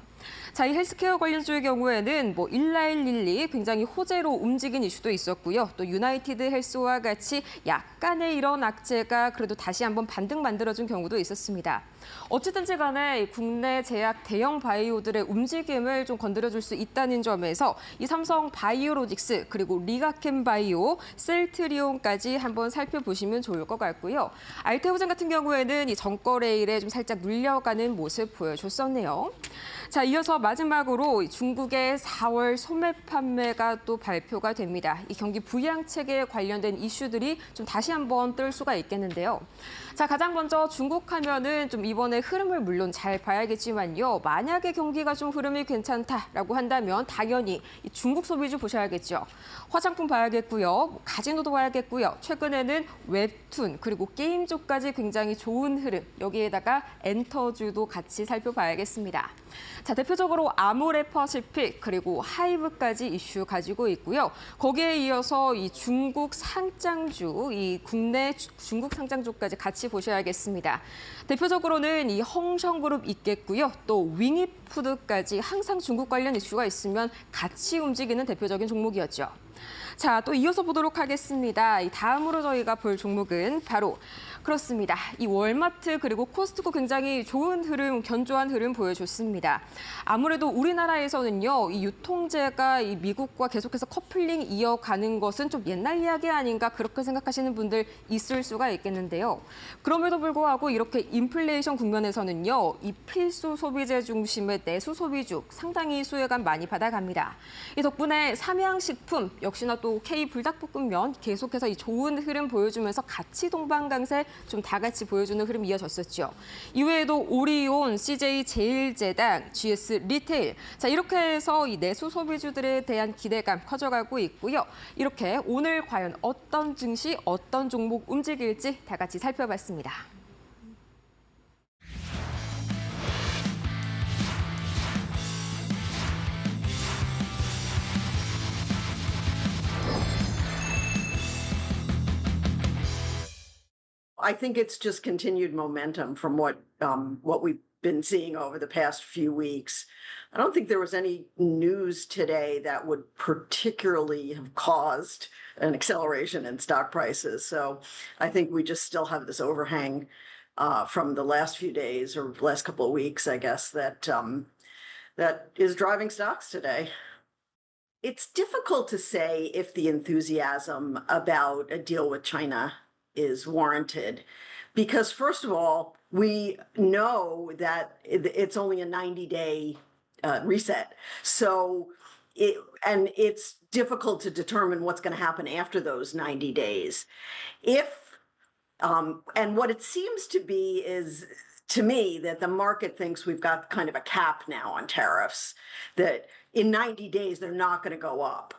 Speaker 2: 자, 이 헬스케어 관련주의 경우에는 뭐 일라일릴리 굉장히 호재로 움직인 이슈도 있었고요. 또 유나이티드 헬스와 같이 약간의 이런 악재가 그래도 다시 한번 반등 만들어준 경우도 있었습니다. 어쨌든지 간에 국내 제약 대형 바이오들의 움직임을 좀 건드려줄 수 있다는 점에서 이 삼성 바이오로직스 그리고 리가캠 바이오, 셀트리온까지 한번 살펴보시면 좋을 것 같고요. 알테오젠 같은 경우에는 이 전거래일에 좀 살짝 눌려가는 모습 보여줬었네요. 자, 이어서 마지막으로 중국의 4월 소매 판매가 또 발표가 됩니다. 이 경기 부양책에 관련된 이슈들이 좀 다시 한번 뜰 수가 있겠는데요. 자, 가장 먼저 중국 하면은 좀 이번에 흐름을 물론 잘 봐야겠지만요. 만약에 경기가 좀 흐름이 괜찮다라고 한다면 당연히 이 중국 소비주 보셔야겠죠. 화장품 봐야겠고요. 가지노도 봐야겠고요. 최근에는 웹툰 그리고 게임 쪽까지 굉장히 좋은 흐름. 여기에다가 엔터주도 같이 살펴봐야겠습니다. 자, 대표적으로 아모레퍼시픽 그리고 하이브까지 이슈 가지고 있고요. 거기에 이어서 이 중국 상장주, 이 국내 중국 상장주까지 같이 보셔야겠습니다. 대표적으로는 이 헝성그룹 있겠고요. 또 윙이푸드까지 항상 중국 관련 이슈가 있으면 같이 움직이는 대표적인 종목이었죠. 자, 또 이어서 보도록 하겠습니다. 이 다음으로 저희가 볼 종목은 바로 그렇습니다. 이 월마트 그리고 코스트코 굉장히 좋은 흐름, 견조한 흐름 보여줬습니다. 아무래도 우리나라에서는요, 이 유통제가 이 미국과 계속해서 커플링 이어가는 것은 좀 옛날 이야기 아닌가 그렇게 생각하시는 분들 있을 수가 있겠는데요. 그럼에도 불구하고 이렇게 인플레이션 국면에서는요, 이 필수 소비재 중심의 내수 소비주 상당히 수혜감 많이 받아갑니다. 이 덕분에 삼양식품 역시나 또 K 불닭볶음면 계속해서 이 좋은 흐름 보여주면서 같이 동방강세 좀 다 같이 보여주는 흐름 이어졌었죠. 이외에도 오리온, CJ 제일제당, GS 리테일. 자, 이렇게 해서 이 내수 소비주들에 대한 기대감 커져가고 있고요. 이렇게 오늘 과연 어떤 증시, 어떤 종목 움직일지 다 같이 살펴봤습니다.
Speaker 5: I think it's just continued momentum from what we've been seeing over the past few weeks. I don't think there was any news today that would particularly have caused an acceleration in stock prices. So I think we just still have this overhang from the last few days or last couple of weeks, I guess, that is driving stocks today. It's difficult to say if the enthusiasm about a deal with China is warranted because, first of all, we know that it's only a 90-day reset. So it's difficult to determine what's going to happen after those 90 days. And what it seems to be is, to me, that the market thinks we've got kind of a cap now on tariffs, that in 90 days they're not going to go up.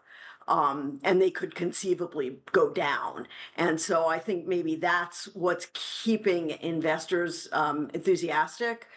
Speaker 5: And they could conceivably go down. And so I think maybe that's what's keeping investors enthusiastic.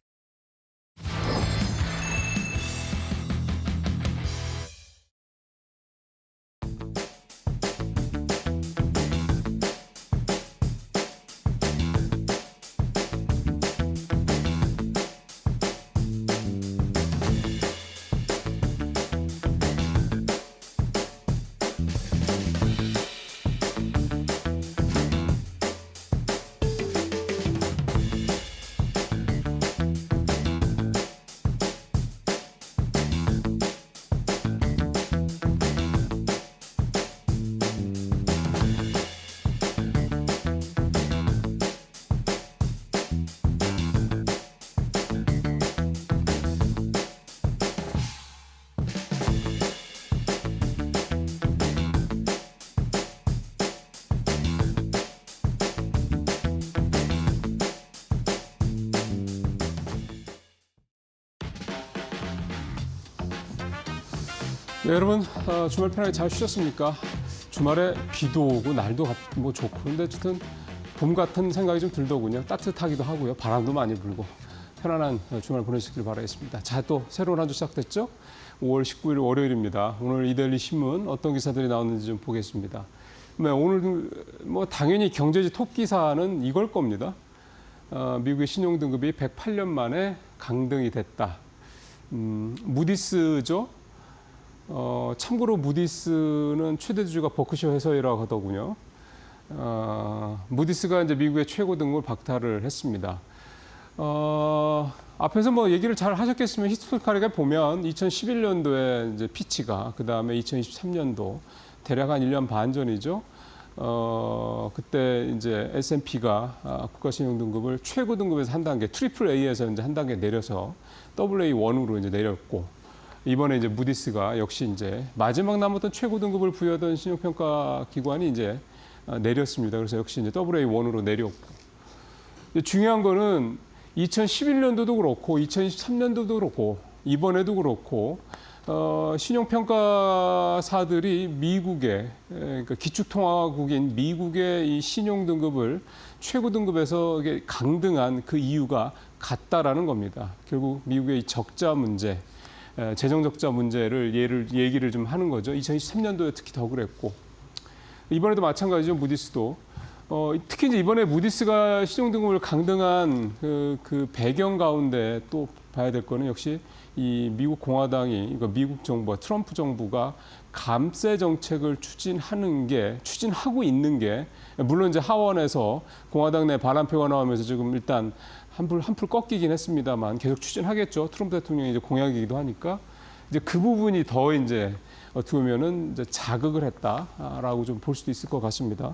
Speaker 6: 네, 여러분 주말 편하게 잘 쉬셨습니까? 주말에 비도 오고 날도 뭐 좋고 근데 어쨌든 봄 같은 생각이 좀 들더군요. 따뜻하기도 하고요. 바람도 많이 불고 편안한 주말 보내시길 바라겠습니다. 자, 또 새로운 한 주 시작됐죠? 5월 19일 월요일입니다. 오늘 이데일리 신문 어떤 기사들이 나왔는지 좀 보겠습니다. 네, 오늘 뭐 당연히 경제지 톱 기사는 이걸 겁니다. 미국의 신용 등급이 108년 만에 강등이 됐다. 무디스죠. 참고로 무디스는 최대 주주가 버크셔 해서이라고 하더군요. 무디스가 이제 미국의 최고 등급을 박탈을 했습니다. 앞에서 뭐 얘기를 잘 하셨겠으면 히스토리컬하게 보면 2011년도에 이제 피치가 그 다음에 2023년도 대략 한 1년 반 전이죠. 그때 이제 S&P가 국가신용등급을 최고 등급에서 한 단계, 트리플 A에서 이제 한 단계 내려서 AA1으로 이제 내렸고, 이번에 이제 무디스가 역시 이제 마지막 남았던 최고 등급을 부여하던 신용평가 기관이 이제 내렸습니다. 그래서 역시 이제 AA1으로 내렸고, 중요한 거는 2011년도도 그렇고, 2023년도도 그렇고, 이번에도 그렇고, 신용평가사들이 미국의, 그러니까 기축통화국인 미국의 이 신용등급을 최고 등급에서 이게 강등한 그 이유가 같다라는 겁니다. 결국 미국의 이 적자 문제, 재정 적자 문제를 얘기를 좀 하는 거죠. 2023년도에 특히 더 그랬고, 이번에도 마찬가지죠. 무디스도. 특히 이제 이번에 무디스가 신용등급을 강등한 그 배경 가운데 또 봐야 될 거는 역시 이 미국 공화당이, 그러니까 미국 정부가, 트럼프 정부가 감세 정책을 추진하고 있는 게, 물론 이제 하원에서 공화당 내 반환표가 나오면서 지금 일단 한풀 꺾이긴 했습니다만 계속 추진하겠죠. 트럼프 대통령이 이제 공약이기도 하니까 이제 그 부분이 더 이제 어떻게 보면은 이제 자극을 했다라고 좀 볼 수도 있을 것 같습니다.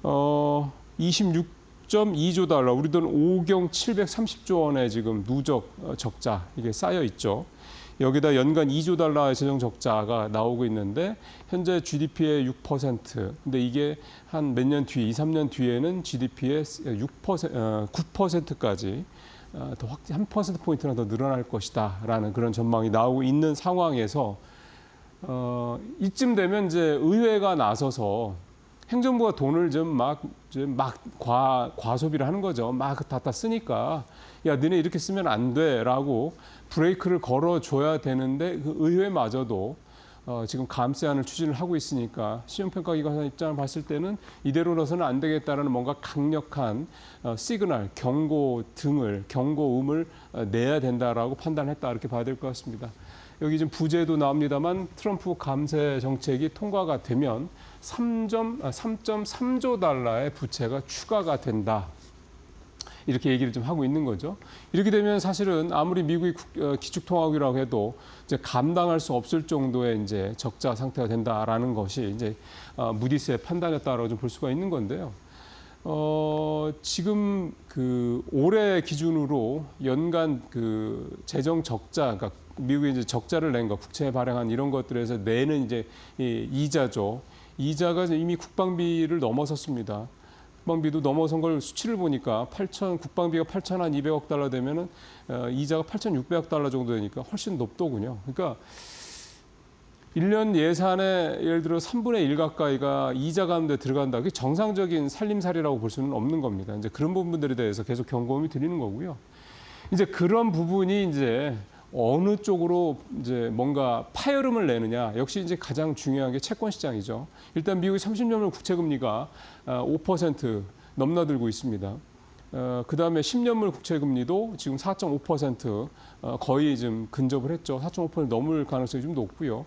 Speaker 6: 26.2조 달러, 우리 돈 5경 730조 원의 지금 누적 적자 이게 쌓여 있죠. 여기다 연간 2조 달러의 재정 적자가 나오고 있는데 현재 GDP의 6%. 근데 이게 한 몇 년 뒤에, 2, 3년 뒤에는 GDP의 9%까지 더 한 퍼센트 포인트나 더 늘어날 것이다라는 그런 전망이 나오고 있는 상황에서 이쯤 되면 이제 의회가 나서서 행정부가 돈을 좀 과소비를 하는 거죠. 막 다 쓰니까 야, 너네 이렇게 쓰면 안 돼라고 브레이크를 걸어줘야 되는데 그 의회마저도 지금 감세안을 추진을 하고 있으니까 신용평가기관 입장을 봤을 때는 이대로라서는 안 되겠다라는 뭔가 강력한 시그널, 경고음을 내야 된다라고 판단했다 이렇게 봐야 될 것 같습니다. 여기 지금 부제도 나옵니다만 트럼프 감세 정책이 통과가 되면 3.3조 달러의 부채가 추가가 된다. 이렇게 얘기를 좀 하고 있는 거죠. 이렇게 되면 사실은 아무리 미국이 기축통화국이라고 해도 이제 감당할 수 없을 정도의 이제 적자 상태가 된다라는 것이 이제 무디스의 판단이었다라고 좀 볼 수가 있는 건데요. 지금 그 올해 기준으로 연간 그 재정 적자, 그러니까 미국이 이제 적자를 낸 거, 국채 발행한 이런 것들에서 내는 이제 이자죠. 이자가 이미 국방비를 넘어섰습니다. 국방비도 넘어선 걸 수치를 보니까 국방비가 8,200억 달러 되면은 이자가 8,600억 달러 정도 되니까 훨씬 높더군요. 그러니까 1년 예산의 예를 들어 3분의 1 가까이가 이자 가운데 들어간다. 그게 정상적인 살림살이라고 볼 수는 없는 겁니다. 이제 그런 부분들에 대해서 계속 경고음이 드리는 거고요. 이제 그런 부분이 이제 어느 쪽으로 이제 뭔가 파열음을 내느냐. 역시 이제 가장 중요한 게 채권 시장이죠. 일단 미국의 30년물 국채 금리가 5% 넘나들고 있습니다. 그 다음에 10년물 국채 금리도 지금 4.5% 거의 좀 근접을 했죠. 4.5% 넘을 가능성이 좀 높고요.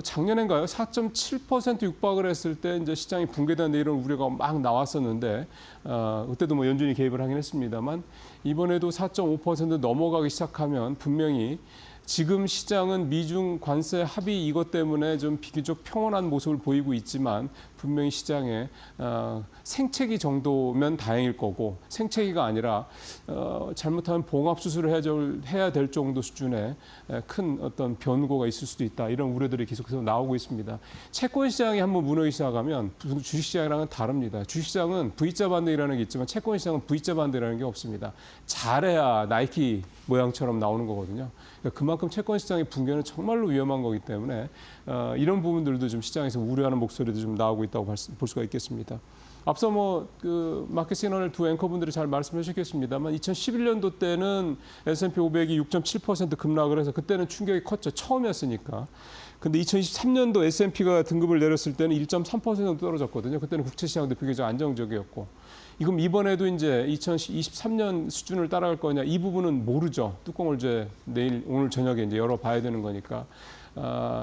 Speaker 6: 작년인가요? 4.7% 육박을 했을 때 이제 시장이 붕괴된다 이런 우려가 막 나왔었는데 그때도 뭐 연준이 개입을 하긴 했습니다만 이번에도 4.5% 넘어가기 시작하면 분명히 지금 시장은 미중 관세 합의 이것 때문에 좀 비교적 평온한 모습을 보이고 있지만 분명히 시장에 생채기 정도면 다행일 거고 생채기가 아니라 잘못하면 봉합 수술을 해야 될 정도 수준의 큰 어떤 변고가 있을 수도 있다. 이런 우려들이 계속해서 나오고 있습니다. 채권 시장이 한번 무너지기 시작하면 주식 시장이랑은 다릅니다. 주식 시장은 V자 반등이라는 게 있지만 채권 시장은 V자 반등이라는 게 없습니다. 잘해야 나이키 모양처럼 나오는 거거든요. 그러니까 그만큼 그만큼 채권 시장의 붕괴는 정말로 위험한 거기 때문에 이런 부분들도 좀 시장에서 우려하는 목소리도 좀 나오고 있다고 볼 수가 있겠습니다. 앞서 그 마켓 시그널 두 앵커분들이 잘 말씀해 주셨겠습니다만 2011년도 때는 S&P 500이 6.7% 급락을 해서 그때는 충격이 컸죠. 처음이었으니까. 근데 2023년도 S&P가 등급을 내렸을 때는 1.3% 떨어졌거든요. 그때는 국채 시장도 비교적 안정적이었고. 그럼 이번에도 이제 2023년 수준을 따라갈 거냐 이 부분은 모르죠. 뚜껑을 이제 오늘 저녁에 이제 열어봐야 되는 거니까.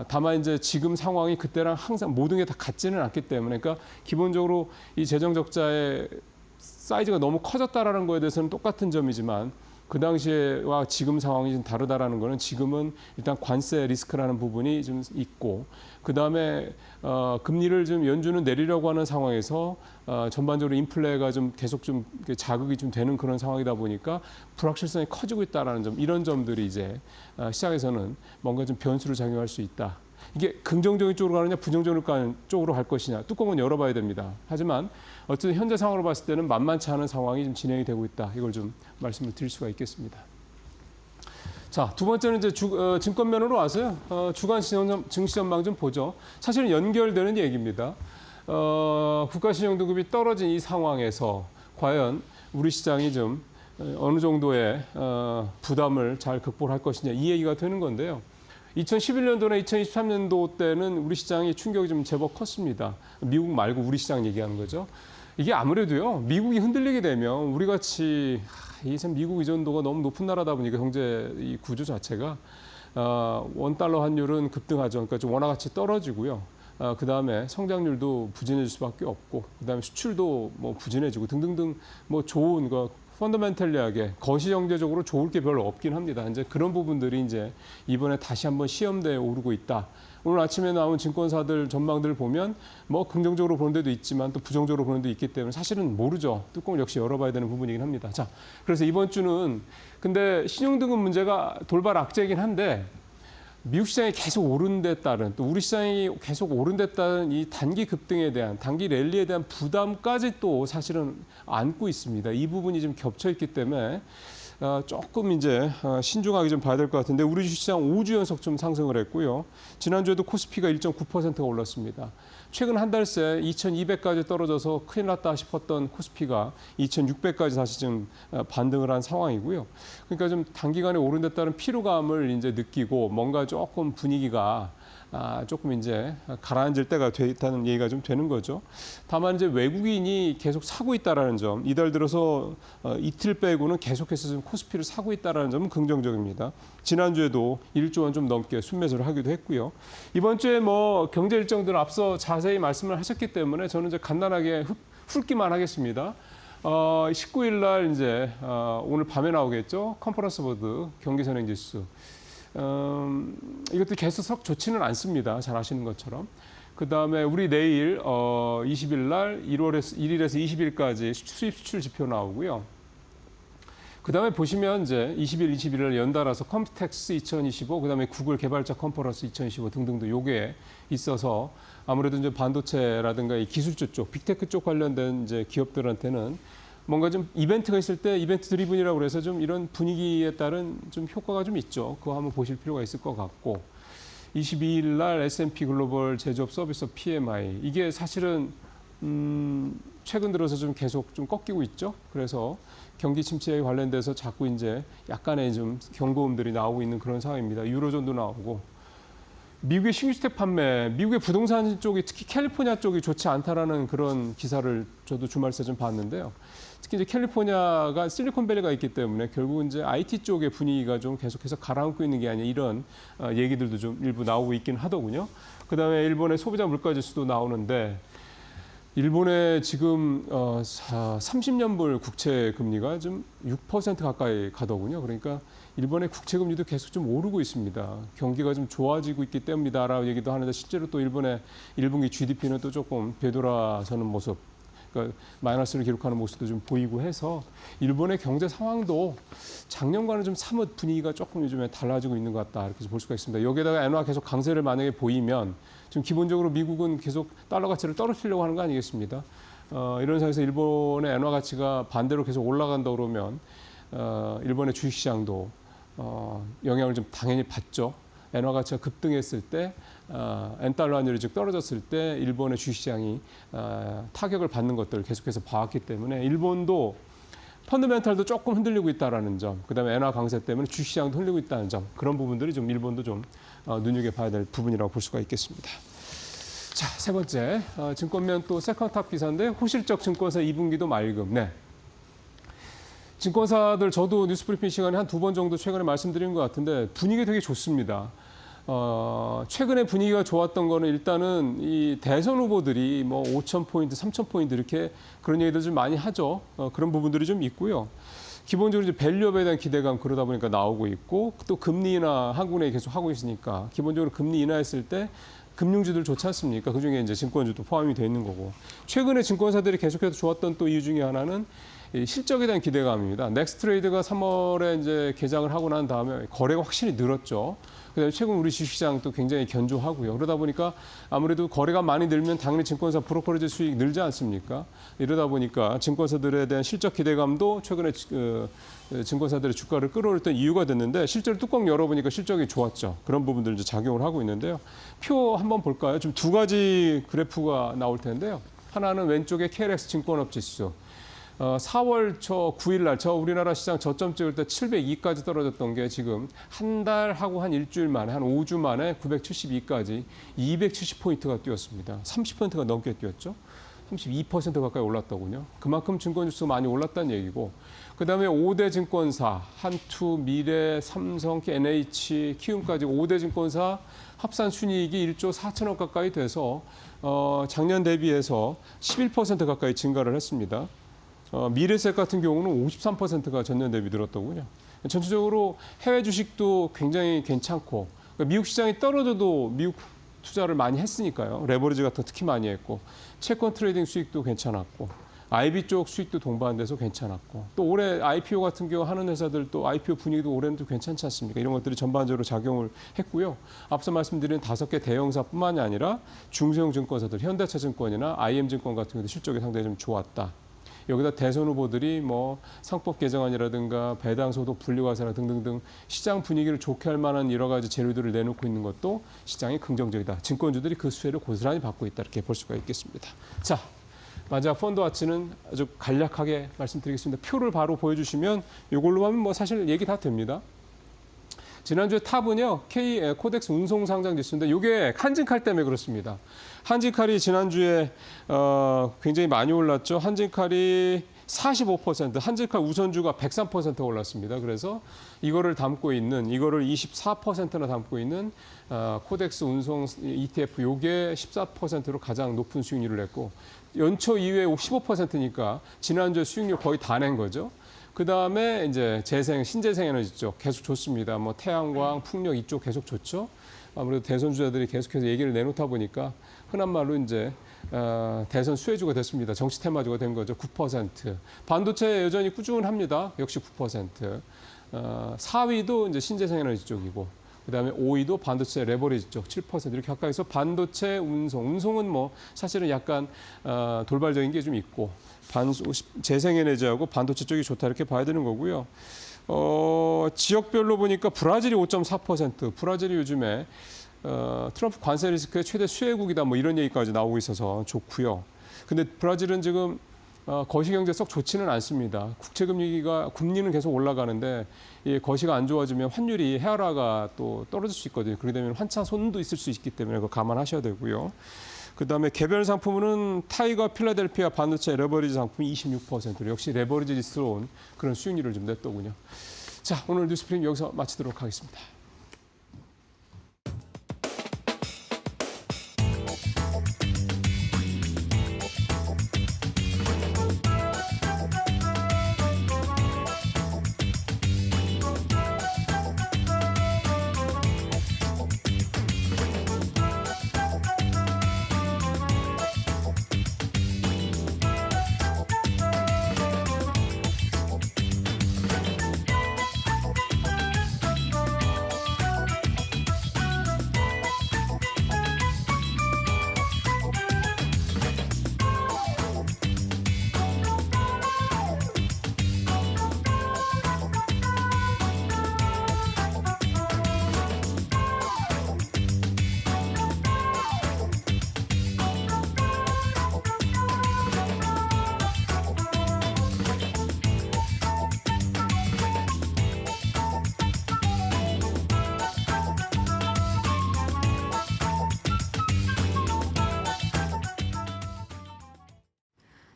Speaker 6: 다만 이제 지금 상황이 그때랑 항상 모든 게 다 같지는 않기 때문에 그러니까 기본적으로 이 재정 적자의 사이즈가 너무 커졌다라는 거에 대해서는 똑같은 점이지만 그 당시와 지금 상황이 좀 다르다라는 거는 지금은 일단 관세 리스크라는 부분이 좀 있고 그 다음에 금리를 좀 연준은 내리려고 하는 상황에서 전반적으로 인플레가 좀 계속 좀 자극이 좀 되는 그런 상황이다 보니까 불확실성이 커지고 있다라는 점 이런 점들이 이제 시장에서는 뭔가 좀 변수로 작용할 수 있다. 이게 긍정적인 쪽으로 가느냐 부정적인 쪽으로 갈 것이냐 뚜껑은 열어봐야 됩니다. 하지만 어쨌든 현재 상황으로 봤을 때는 만만치 않은 상황이 좀 진행이 되고 있다. 이걸 좀 말씀을 드릴 수가 있겠습니다. 자, 두 번째는 이제 증권면으로 와서요. 주간 증시 전망 좀 보죠. 사실은 연결되는 얘기입니다. 국가신용등급이 떨어진 이 상황에서 과연 우리 시장이 좀 어느 정도의 부담을 잘 극복할 것이냐 이 얘기가 되는 건데요. 2011년도나 2023년도 때는 우리 시장이 충격이 좀 제법 컸습니다. 미국 말고 우리 시장 얘기하는 거죠. 이게 아무래도요, 미국이 흔들리게 되면 우리 같이 미국 의존도가 너무 높은 나라다 보니까 경제 이 구조 자체가 원달러 환율은 급등하죠. 그러니까 좀 원화 가치 떨어지고요. 그 다음에 성장률도 부진해질 수밖에 없고, 그 다음에 수출도 뭐 부진해지고 등등등 뭐 좋은 거. 펀더멘털리하게 거시경제적으로 좋을 게 별로 없긴 합니다. 이제 그런 부분들이 이제 이번에 다시 한번 시험대에 오르고 있다. 오늘 아침에 나온 증권사들 전망들을 보면 뭐 긍정적으로 보는 데도 있지만 또 부정적으로 보는 데도 있기 때문에 사실은 모르죠. 뚜껑을 역시 열어봐야 되는 부분이긴 합니다. 자, 그래서 이번 주는 근데 신용등급 문제가 돌발 악재이긴 한데 미국 시장이 계속 오른 데 따른 또 우리 시장이 계속 오른 데 따른 이 단기 급등에 대한 단기 랠리에 대한 부담까지 또 사실은 안고 있습니다. 이 부분이 좀 겹쳐 있기 때문에 조금 이제 신중하게 좀 봐야 될 것 같은데 우리 주시장 5주 연속 좀 상승을 했고요. 지난주에도 코스피가 1.9%가 올랐습니다. 최근 한 달 새 2200까지 떨어져서 큰일 났다 싶었던 코스피가 2600까지 다시 좀 반등을 한 상황이고요. 그러니까 좀 단기간에 오른 데 따른 피로감을 이제 느끼고 뭔가 조금 분위기가 조금 이제 가라앉을 때가 됐다는 얘기가 좀 되는 거죠. 다만 이제 외국인이 계속 사고 있다라는 점, 이달 들어서 이틀 빼고는 계속해서 좀 코스피를 사고 있다라는 점은 긍정적입니다. 지난주에도 1조 원 좀 넘게 순매수를 하기도 했고요. 이번 주에 뭐 경제 일정들은 앞서 자세히 말씀을 하셨기 때문에 저는 이제 간단하게 훑기만 하겠습니다. 19일 날 이제 오늘 밤에 나오겠죠. 컨퍼런스 보드 경기 선행 지수. 이것도 계속 좋지는 않습니다. 잘 아시는 것처럼. 그 다음에 우리 내일 20일 날 1일에서 20일까지 수입 수출 지표 나오고요. 그 다음에 보시면 이제 20일, 21일 연달아서 컴텍스 2025, 그 다음에 구글 개발자 컨퍼런스 2025 등등도 요게 있어서 아무래도 이제 반도체라든가 이 기술주 쪽, 빅테크 쪽 관련된 이제 기업들한테는 뭔가 좀 이벤트가 있을 때 이벤트 드리븐이라고 그래서 좀 이런 분위기에 따른 좀 효과가 좀 있죠. 그거 한번 보실 필요가 있을 것 같고 22일 날 S&P 글로벌 제조업 서비스 PMI 이게 사실은 최근 들어서 좀 계속 좀 꺾이고 있죠. 그래서 경기 침체에 관련돼서 자꾸 이제 약간의 좀 경고음들이 나오고 있는 그런 상황입니다. 유로존도 나오고 미국의 신규주택 판매, 미국의 부동산 쪽이 특히 캘리포니아 쪽이 좋지 않다라는 그런 기사를 저도 주말새 좀 봤는데요. 특히 이제 캘리포니아가 실리콘밸리가 있기 때문에 결국 이제 IT 쪽의 분위기가 좀 계속해서 가라앉고 있는 게 아니냐 이런 얘기들도 좀 일부 나오고 있긴 하더군요. 그다음에 일본의 소비자 물가지수도 나오는데 일본의 지금 30년물 국채 금리가 좀 6% 가까이 가더군요. 그러니까 일본의 국채 금리도 계속 좀 오르고 있습니다. 경기가 좀 좋아지고 있기 때문이다라고 얘기도 하는데 실제로 또 일본의 1분기 GDP는 또 조금 되돌아서는 모습, 그러니까 마이너스를 기록하는 모습도 좀 보이고 해서 일본의 경제 상황도 작년과는 좀 사뭇 분위기가 조금 요즘에 달라지고 있는 것 같다 이렇게 볼 수가 있습니다. 여기에다가 엔화 계속 강세를 만약에 보이면 지금 기본적으로 미국은 계속 달러 가치를 떨어뜨리려고 하는 거 아니겠습니까? 이런 상황에서 일본의 엔화 가치가 반대로 계속 올라간다 그러면 일본의 주식시장도 영향을 좀 당연히 받죠. 엔화 가치가 급등했을 때, 엔달러 환율이 즉 떨어졌을 때 일본의 주식시장이 타격을 받는 것들을 계속해서 봐왔기 때문에 일본도 펀더멘탈도 조금 흔들리고 있다는 점, 그다음에 엔화 강세 때문에 주식시장도 흔들리고 있다는 점, 그런 부분들이 좀 일본도 좀 눈여겨봐야 될 부분이라고 볼 수가 있겠습니다. 자, 세 번째, 증권면 또 세컨탑 기사인데 호실적 증권사 2분기도 맑음. 네. 증권사들 저도 뉴스브리핑 시간에 한 2번 정도 최근에 말씀드린 것 같은데 분위기 되게 좋습니다. 최근에 분위기가 좋았던 거는 일단은 이 대선 후보들이 뭐 5,000포인트, 3,000포인트 이렇게 그런 얘기들 좀 많이 하죠. 그런 부분들이 좀 있고요. 기본적으로 이제 밸류업에 대한 기대감 그러다 보니까 나오고 있고 또 금리 인하 한국은행이 계속 하고 있으니까 기본적으로 금리 인하했을 때 금융주들 좋지 않습니까? 그중에 이제 증권주도 포함이 돼 있는 거고. 최근에 증권사들이 계속해서 좋았던 또 이유 중에 하나는 이 실적에 대한 기대감입니다. 넥스트레이드가 3월에 이제 개장을 하고 난 다음에 거래가 확실히 늘었죠. 그다음에 최근 우리 주식시장도 굉장히 견조하고요. 그러다 보니까 아무래도 거래가 많이 늘면 당연히 증권사 브로커리지 수익 늘지 않습니까? 이러다 보니까 증권사들에 대한 실적 기대감도 최근에 증권사들의 주가를 끌어올렸던 이유가 됐는데 실제로 뚜껑 열어보니까 실적이 좋았죠. 그런 부분들 이제 작용을 하고 있는데요. 표 한번 볼까요? 좀 두 가지 그래프가 나올 텐데요. 하나는 왼쪽에 KLX 증권업 지수. 4월 초 9일 날 저 우리나라 시장 저점 찍을 때 702까지 떨어졌던 게 지금 한 달하고 한 일주일 만에 한 5주 만에 972까지 270포인트가 뛰었습니다. 30포인트가 넘게 뛰었죠. 32% 가까이 올랐더군요. 그만큼 증권 지수가 많이 올랐다는 얘기고 그다음에 5대 증권사 한투, 미래, 삼성, NH, 키움까지 5대 증권사 합산 순이익이 1조 4천억 가까이 돼서 작년 대비해서 11% 가까이 증가를 했습니다. 미래세 같은 경우는 53%가 전년 대비 늘었더군요. 전체적으로 해외 주식도 굉장히 괜찮고 그러니까 미국 시장이 떨어져도 미국 투자를 많이 했으니까요. 레버리지 같은 거 특히 많이 했고 채권 트레이딩 수익도 괜찮았고 IB 쪽 수익도 동반돼서 괜찮았고 또 올해 IPO 같은 경우 하는 회사들도 IPO 분위기도 올해는 또 괜찮지 않습니까? 이런 것들이 전반적으로 작용을 했고요. 앞서 말씀드린 5개 대형사뿐만이 아니라 중소형 증권사들 현대차증권이나 IM증권 같은 경우도 실적이 상당히 좀 좋았다. 여기다 대선 후보들이 뭐 상법 개정안이라든가 배당 소득 분리과세나 등등등 시장 분위기를 좋게 할 만한 여러 가지 재료들을 내놓고 있는 것도 시장이 긍정적이다. 증권주들이 그 수혜를 고스란히 받고 있다. 이렇게 볼 수가 있겠습니다. 자, 마지막 펀드와치는 아주 간략하게 말씀드리겠습니다. 표를 바로 보여주시면 이걸로 하면 뭐 사실 얘기 다 됩니다. 지난주에 탑은요, K 코덱스 운송 상장 지수인데 이게 한진칼 때문에 그렇습니다. 한진칼이 지난주에 굉장히 많이 올랐죠. 한진칼이 45%, 한진칼 우선주가 103% 올랐습니다. 그래서 이거를 담고 있는, 이거를 24%나 담고 있는 코덱스 운송 ETF 요게 14%로 가장 높은 수익률을 냈고 연초 이후에 15%니까 지난주에 수익률 거의 다 낸 거죠. 그 다음에 이제 신재생 에너지 쪽 계속 좋습니다. 뭐 태양광, 풍력 이쪽 계속 좋죠. 아무래도 대선 주자들이 계속해서 얘기를 내놓다 보니까 흔한 말로 이제 대선 수혜주가 됐습니다. 정치 테마주가 된 거죠. 9%. 반도체 여전히 꾸준합니다. 역시 9%. 4위도 이제 신재생 에너지 쪽이고, 그 다음에 5위도 반도체 레버리지 쪽 7% 이렇게 가까이 해서 반도체 운송은 뭐 사실은 약간 돌발적인 게 좀 있고, 재생에너지하고 반도체 쪽이 좋다 이렇게 봐야 되는 거고요. 지역별로 보니까 브라질이 5.4%, 브라질이 요즘에 트럼프 관세 리스크의 최대 수혜국이다 뭐 이런 얘기까지 나오고 있어서 좋고요. 근데 브라질은 지금 거시경제 썩 좋지는 않습니다. 금리는 계속 올라가는데 이 거시가 안 좋아지면 환율이 헤아라가 또 떨어질 수 있거든요. 그렇게 되면 환차 손도 있을 수 있기 때문에 그거 감안하셔야 되고요. 그다음에 개별 상품은 타이거 필라델피아 반도체 레버리지 상품이 26%로 역시 레버리지스러운 그런 수익률을 좀 냈더군요. 자, 오늘 뉴스프림 여기서 마치도록 하겠습니다.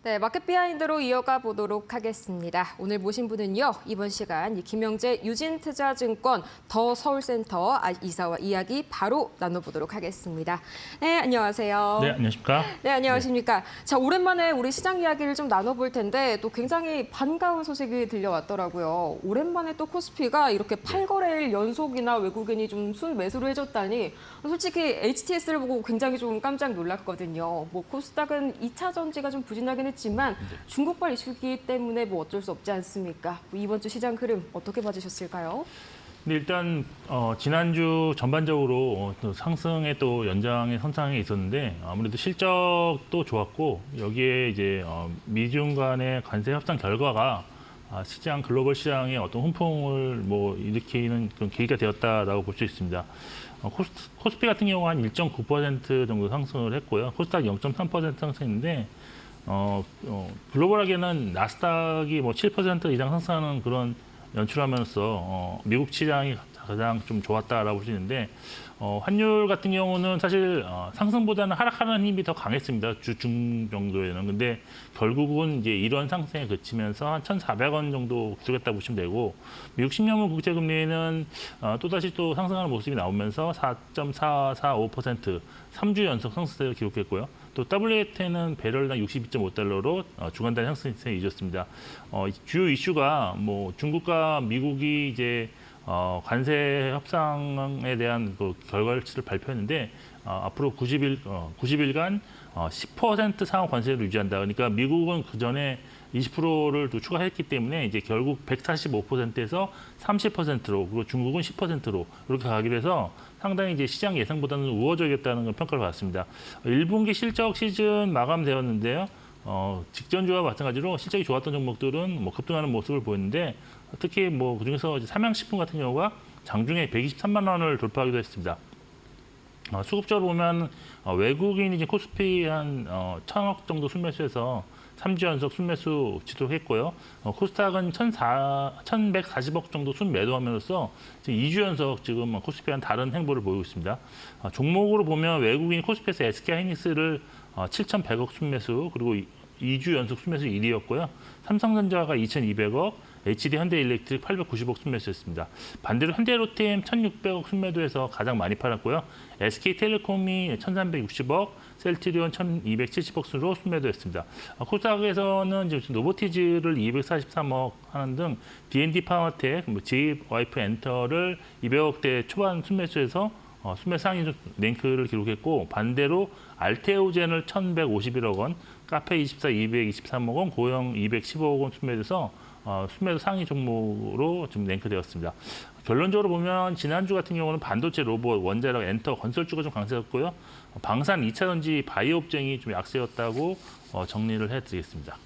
Speaker 2: 네, 마켓 비하인드로 이어가 보도록 하겠습니다. 오늘 모신 분은요, 이번 시간 김영재 유진투자증권 더 서울센터 이사와 이야기 바로 나눠보도록 하겠습니다. 네, 안녕하세요.
Speaker 7: 네, 안녕하십니까?
Speaker 2: 네, 안녕하십니까. 자, 오랜만에 우리 시장 이야기를 좀 나눠볼 텐데 또 굉장히 반가운 소식이 들려왔더라고요. 오랜만에 또 코스피가 이렇게 8거래일 연속이나 외국인이 좀 순매수를 해줬다니 솔직히 HTS를 보고 굉장히 좀 깜짝 놀랐거든요. 뭐 코스닥은 2차 전지가 좀 부진하긴 했지만 중국발 이슈기 때문에 뭐 어쩔 수 없지 않습니까? 뭐 이번 주 시장 흐름 어떻게 봐주셨을까요?
Speaker 7: 근데 일단 지난주 전반적으로 또 상승의 또 연장의 선상에 있었는데 아무래도 실적도 좋았고 여기에 이제 미중 간의 관세 협상 결과가 시장 글로벌 시장에 어떤 훈풍을 뭐 일으키는 그런 계기가 되었다라고 볼 수 있습니다. 코스피 같은 경우 한 1.9% 정도 상승을 했고요. 코스닥 0.3% 상승했는데 글로벌하게는 나스닥이 뭐 7% 이상 상승하는 그런 연출하면서 미국 시장이 가장 좀 좋았다라고 볼 수 있는데 환율 같은 경우는 사실 상승보다는 하락하는 힘이 더 강했습니다. 주중 정도에는. 근데 결국은 이제 이런 상승에 그치면서 한 1,400원 정도 기록했다고 보시면 되고 미국 10년물 국채금리는 또다시 또 상승하는 모습이 나오면서 4.445% 3주 연속 상승세를 기록했고요. 또 WTI는 배럴당 62.5달러로 주간 단위 상승세를 이어졌습니다. 주요 이슈가 뭐 중국과 미국이 이제 관세 협상에 대한 그 결과치를 발표했는데 앞으로 90일간 10% 상하 관세를 유지한다. 그러니까 미국은 그 전에 20%를 또 추가했기 때문에 이제 결국 145%에서 30%로 그리고 중국은 10%로 이렇게 가기로 해서 상당히 이제 시장 예상보다는 우호적이었다는 걸 평가를 받았습니다. 1분기 실적 시즌 마감되었는데요. 직전주와 마찬가지로 실적이 좋았던 종목들은 뭐 급등하는 모습을 보였는데 특히 뭐 그중에서 삼양식품 같은 경우가 장중에 123만 원을 돌파하기도 했습니다. 수급적으로 보면 외국인이 이제 코스피 한 1,000억 정도 순매수해서 3주 연속 순매수 지속했고요. 코스닥은 1,140억 정도 순매도하면서 2주 연속 지금 코스피와는 다른 행보를 보이고 있습니다. 종목으로 보면 외국인 코스피에서 SK하이닉스를 7,100억 순매수 그리고 2주 연속 순매수 1위였고요. 삼성전자가 2,200억, HD 현대일렉트릭 890억 순매수했습니다. 반대로 현대로템 1,600억 순매도해서 가장 많이 팔았고요. SK텔레콤이 1,360억, 셀트리온 1,270억 순으로 순매도했습니다. 코스닥에서는 지금 노보티즈를 243억 하는 등 D&D 파워텍, JYP 엔터를 200억대 초반 순매수해서 순매수 상위 랭크를 기록했고 반대로 알테오젠을 1,151억 원, 카페24 223억 원, 고영 215억 원 순매도해서 순매도 상위 종목으로 좀 랭크되었습니다. 결론적으로 보면 지난주 같은 경우는 반도체, 로봇, 원자력, 엔터, 건설주가 좀 강세였고요. 방산, 2차 전지, 바이오 업종이 좀 약세였다고 정리를 해드리겠습니다.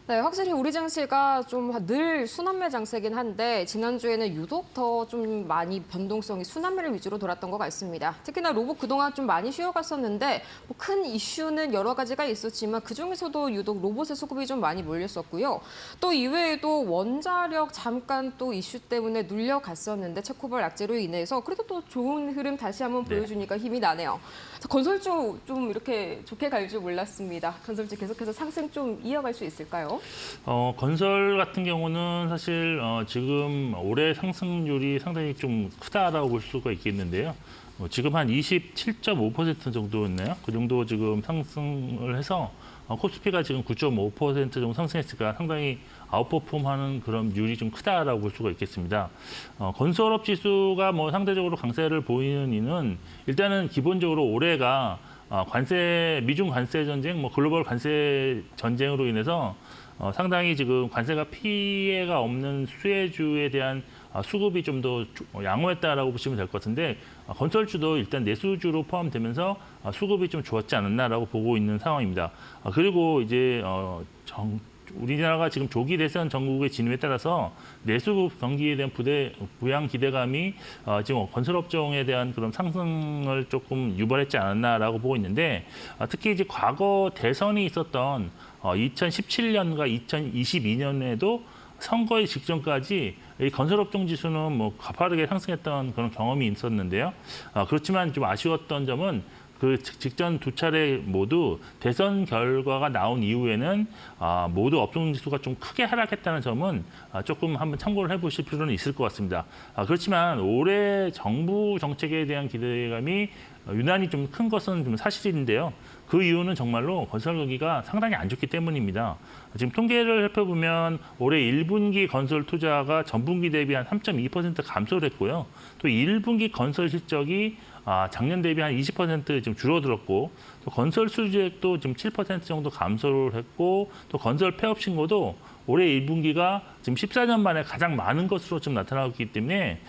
Speaker 2: 네, 확실히 우리 증시가 좀 늘 순환매 장세긴 한데 지난주에는 유독 더 좀 많이 변동성이 순환매를 위주로 돌았던 것 같습니다. 특히나 로봇 그동안 좀 많이 쉬어갔었는데 뭐 큰 이슈는 여러 가지가 있었지만 그중에서도 유독 로봇의 수급이 좀 많이 몰렸었고요. 또 이외에도 원자력 잠깐 또 이슈 때문에 눌려갔었는데 체코발 악재로 인해서 그래도 또 좋은 흐름 다시 한번 보여주니까 힘이 나네요. 건설주 좀 이렇게 좋게 갈 줄 몰랐습니다. 건설주 계속해서 상승 좀 이어갈 수 있을까요?
Speaker 7: 건설 같은 경우는 사실 지금 올해 상승률이 상당히 좀 크다라고 볼 수가 있겠는데요. 지금 한 27.5% 정도였나요? 그 정도 지금 상승을 해서 코스피가 지금 9.5% 정도 상승했으니까 상당히 아웃퍼폼하는 그런 률이 좀 크다라고 볼 수가 있겠습니다. 건설업 지수가 뭐 상대적으로 강세를 보이는 이는 일단은 기본적으로 올해가 미중 관세 전쟁, 뭐 글로벌 관세 전쟁으로 인해서 상당히 지금 관세가 피해가 없는 수혜주에 대한 수급이 좀 더 양호했다라고 보시면 될 것 같은데 건설주도 일단 내수주로 포함되면서 수급이 좀 좋았지 않았나라고 보고 있는 상황입니다. 그리고 이제 우리나라가 지금 조기 대선 전국의 진입에 따라서 내수 경기에 대한 부양 기대감이 지금 건설업종에 대한 그런 상승을 조금 유발했지 않았나라고 보고 있는데 특히 이제 과거 대선이 있었던 2017년과 2022년에도 선거의 직전까지 이 건설업종 지수는 뭐 가파르게 상승했던 그런 경험이 있었는데요. 그렇지만 좀 아쉬웠던 점은 그 직전 두 차례 모두 대선 결과가 나온 이후에는 모두 업종 지수가 좀 크게 하락했다는 점은 조금 한번 참고를 해보실 필요는 있을 것 같습니다. 그렇지만 올해 정부 정책에 대한 기대감이 유난히 좀 큰 것은 좀 사실인데요. 그 이유는 정말로 건설 경기가 상당히 안 좋기 때문입니다. 지금 통계를 살펴보면 올해 1분기 건설 투자가 전분기 대비 한 3.2% 감소를 했고요. 또 1분기 건설 실적이 작년 대비 한 20% 좀 줄어들었고, 또 건설 수주액도 지금 7% 정도 감소를 했고, 또 건설 폐업 신고도 올해 1분기가 지금 14년 만에 가장 많은 것으로 좀 나타나고 있기 때문에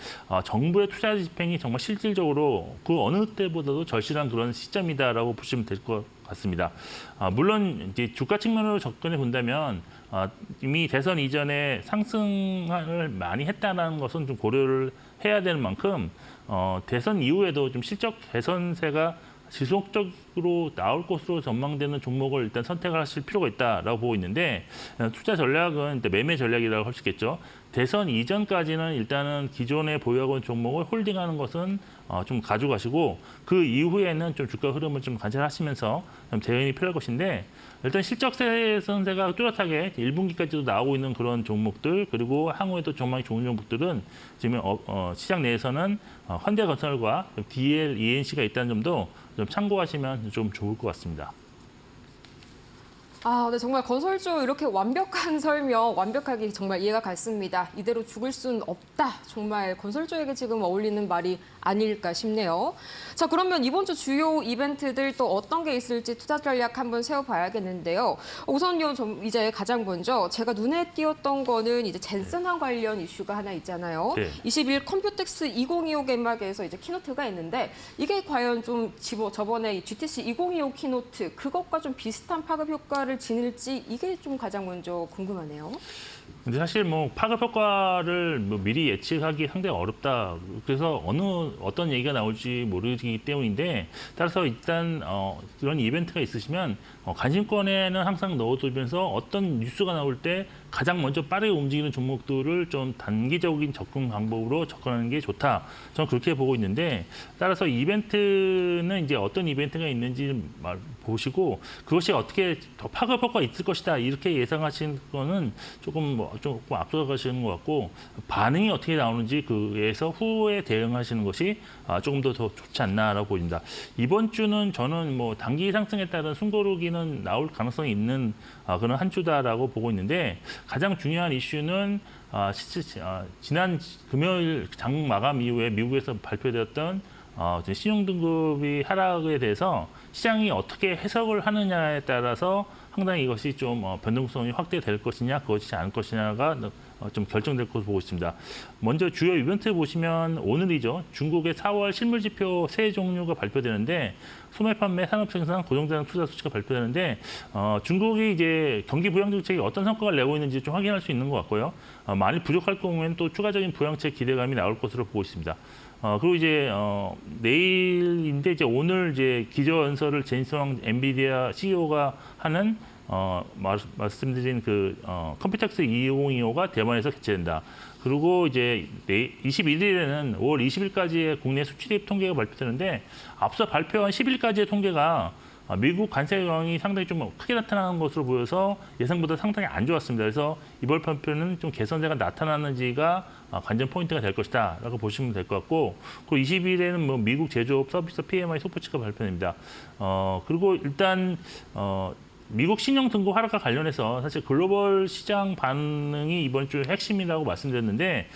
Speaker 7: 정부의 투자 집행이 정말 실질적으로 그 어느 때보다도 절실한 그런 시점이다라고 보시면 될 것 같습니다. 물론 이제 주가 측면으로 접근해 본다면 이미 대선 이전에 상승을 많이 했다는 것은 좀 고려를 해야 되는 만큼 대선 이후에도 좀 실적 개선세가 지속적으로 나올 것으로 전망되는 종목을 일단 선택을 하실 필요가 있다라고 보고 있는데, 투자 전략은 일단 매매 전략이라고 할 수 있겠죠. 대선 이전까지는 일단은 기존에 보유하고 있는 종목을 홀딩하는 것은 좀 가져가시고, 그 이후에는 좀 주가 흐름을 좀 관찰하시면서 좀 대응이 필요할 것인데, 일단 실적 개선세가 뚜렷하게 1분기까지도 나오고 있는 그런 종목들, 그리고 향후에도 전망이 좋은 종목들은 지금 시장 내에서는 현대건설과 DL, ENC가 있다는 점도 좀 참고하시면 좀 좋을 것 같습니다.
Speaker 2: 네, 정말 건설주 이렇게 완벽한 설명, 완벽하게 정말 이해가 갔습니다. 이대로 죽을 순 없다. 정말 건설주에게 지금 어울리는 말이 아닐까 싶네요. 자, 그러면 이번 주 주요 이벤트들 또 어떤 게 있을지 투자 전략 한번 세워봐야겠는데요. 우선요, 이제 가장 먼저 제가 눈에 띄었던 거는 이제 젠슨항 관련 이슈가 하나 있잖아요.
Speaker 7: 네.
Speaker 2: 20일 컴퓨텍스 2025 개막에서 이제 키노트가 있는데, 이게 과연 좀 저번에 이 GTC 2025 키노트 그것과 좀 비슷한 파급 효과를 지닐지, 이게 좀 가장 먼저 궁금하네요.
Speaker 7: 근데 사실 뭐 파급 효과를 뭐 미리 예측하기 상당히 어렵다. 그래서 어떤 얘기가 나올지 모르기 때문인데, 따라서 일단 이런 이벤트가 있으시면 관심권에는 항상 넣어두면서 어떤 뉴스가 나올 때 가장 먼저 빠르게 움직이는 종목들을 좀 단기적인 접근 방법으로 접근하는 게 좋다. 저는 그렇게 보고 있는데, 따라서 이벤트는 이제 어떤 이벤트가 있는지 보시고 그것이 어떻게 더 파급 효과가 있을 것이다 이렇게 예상하시는 거는 조금 앞서가시는 것 같고, 반응이 어떻게 나오는지 그에서 후에 대응하시는 것이 조금 더 좋지 않나라고 보입니다. 이번 주는 저는 뭐 단기 상승에 따른 숨고르기는 나올 가능성이 있는 그런 한 주다라고 보고 있는데, 가장 중요한 이슈는 지난 금요일 장 마감 이후에 미국에서 발표되었던 신용등급이 하락에 대해서 시장이 어떻게 해석을 하느냐에 따라서 상당히 이것이 좀 변동성이 확대될 것이냐, 그것이지 않을 것이냐가 좀 결정될 것으로 보고 있습니다. 먼저 주요 이벤트 보시면 오늘이죠. 중국의 4월 실물지표 세 종류가 발표되는데, 소매 판매, 산업 생산, 고정자산 투자 수치가 발표되는데, 중국이 이제 경기 부양 정책이 어떤 성과를 내고 있는지 좀 확인할 수 있는 것 같고요. 만일 부족할 경우에는 또 추가적인 부양책 기대감이 나올 것으로 보고 있습니다. 그리고 이제 내일인데 이제 오늘 이제 기조연설을 제인슨 엔비디아 CEO가 하는 말씀드린 그 컴퓨텍스 2025가 대만에서 개최된다. 그리고 이제 21일에는 5월 20일까지의 국내 수출입 통계가 발표되는데, 앞서 발표한 10일까지의 통계가 미국 관세 영향이 상당히 좀 크게 나타나는 것으로 보여서 예상보다 상당히 안 좋았습니다. 그래서 이번 발표는 좀 개선세가 나타나는지가 관전 포인트가 될 것이다라고 보시면 될 것 같고, 그리고 20일에는 뭐 미국 제조업 서비스 PMI 속보치가 발표됩니다. 그리고 일단 미국 신용 등급 하락과 관련해서 사실 글로벌 시장 반응이 이번 주 핵심이라고 말씀드렸는데,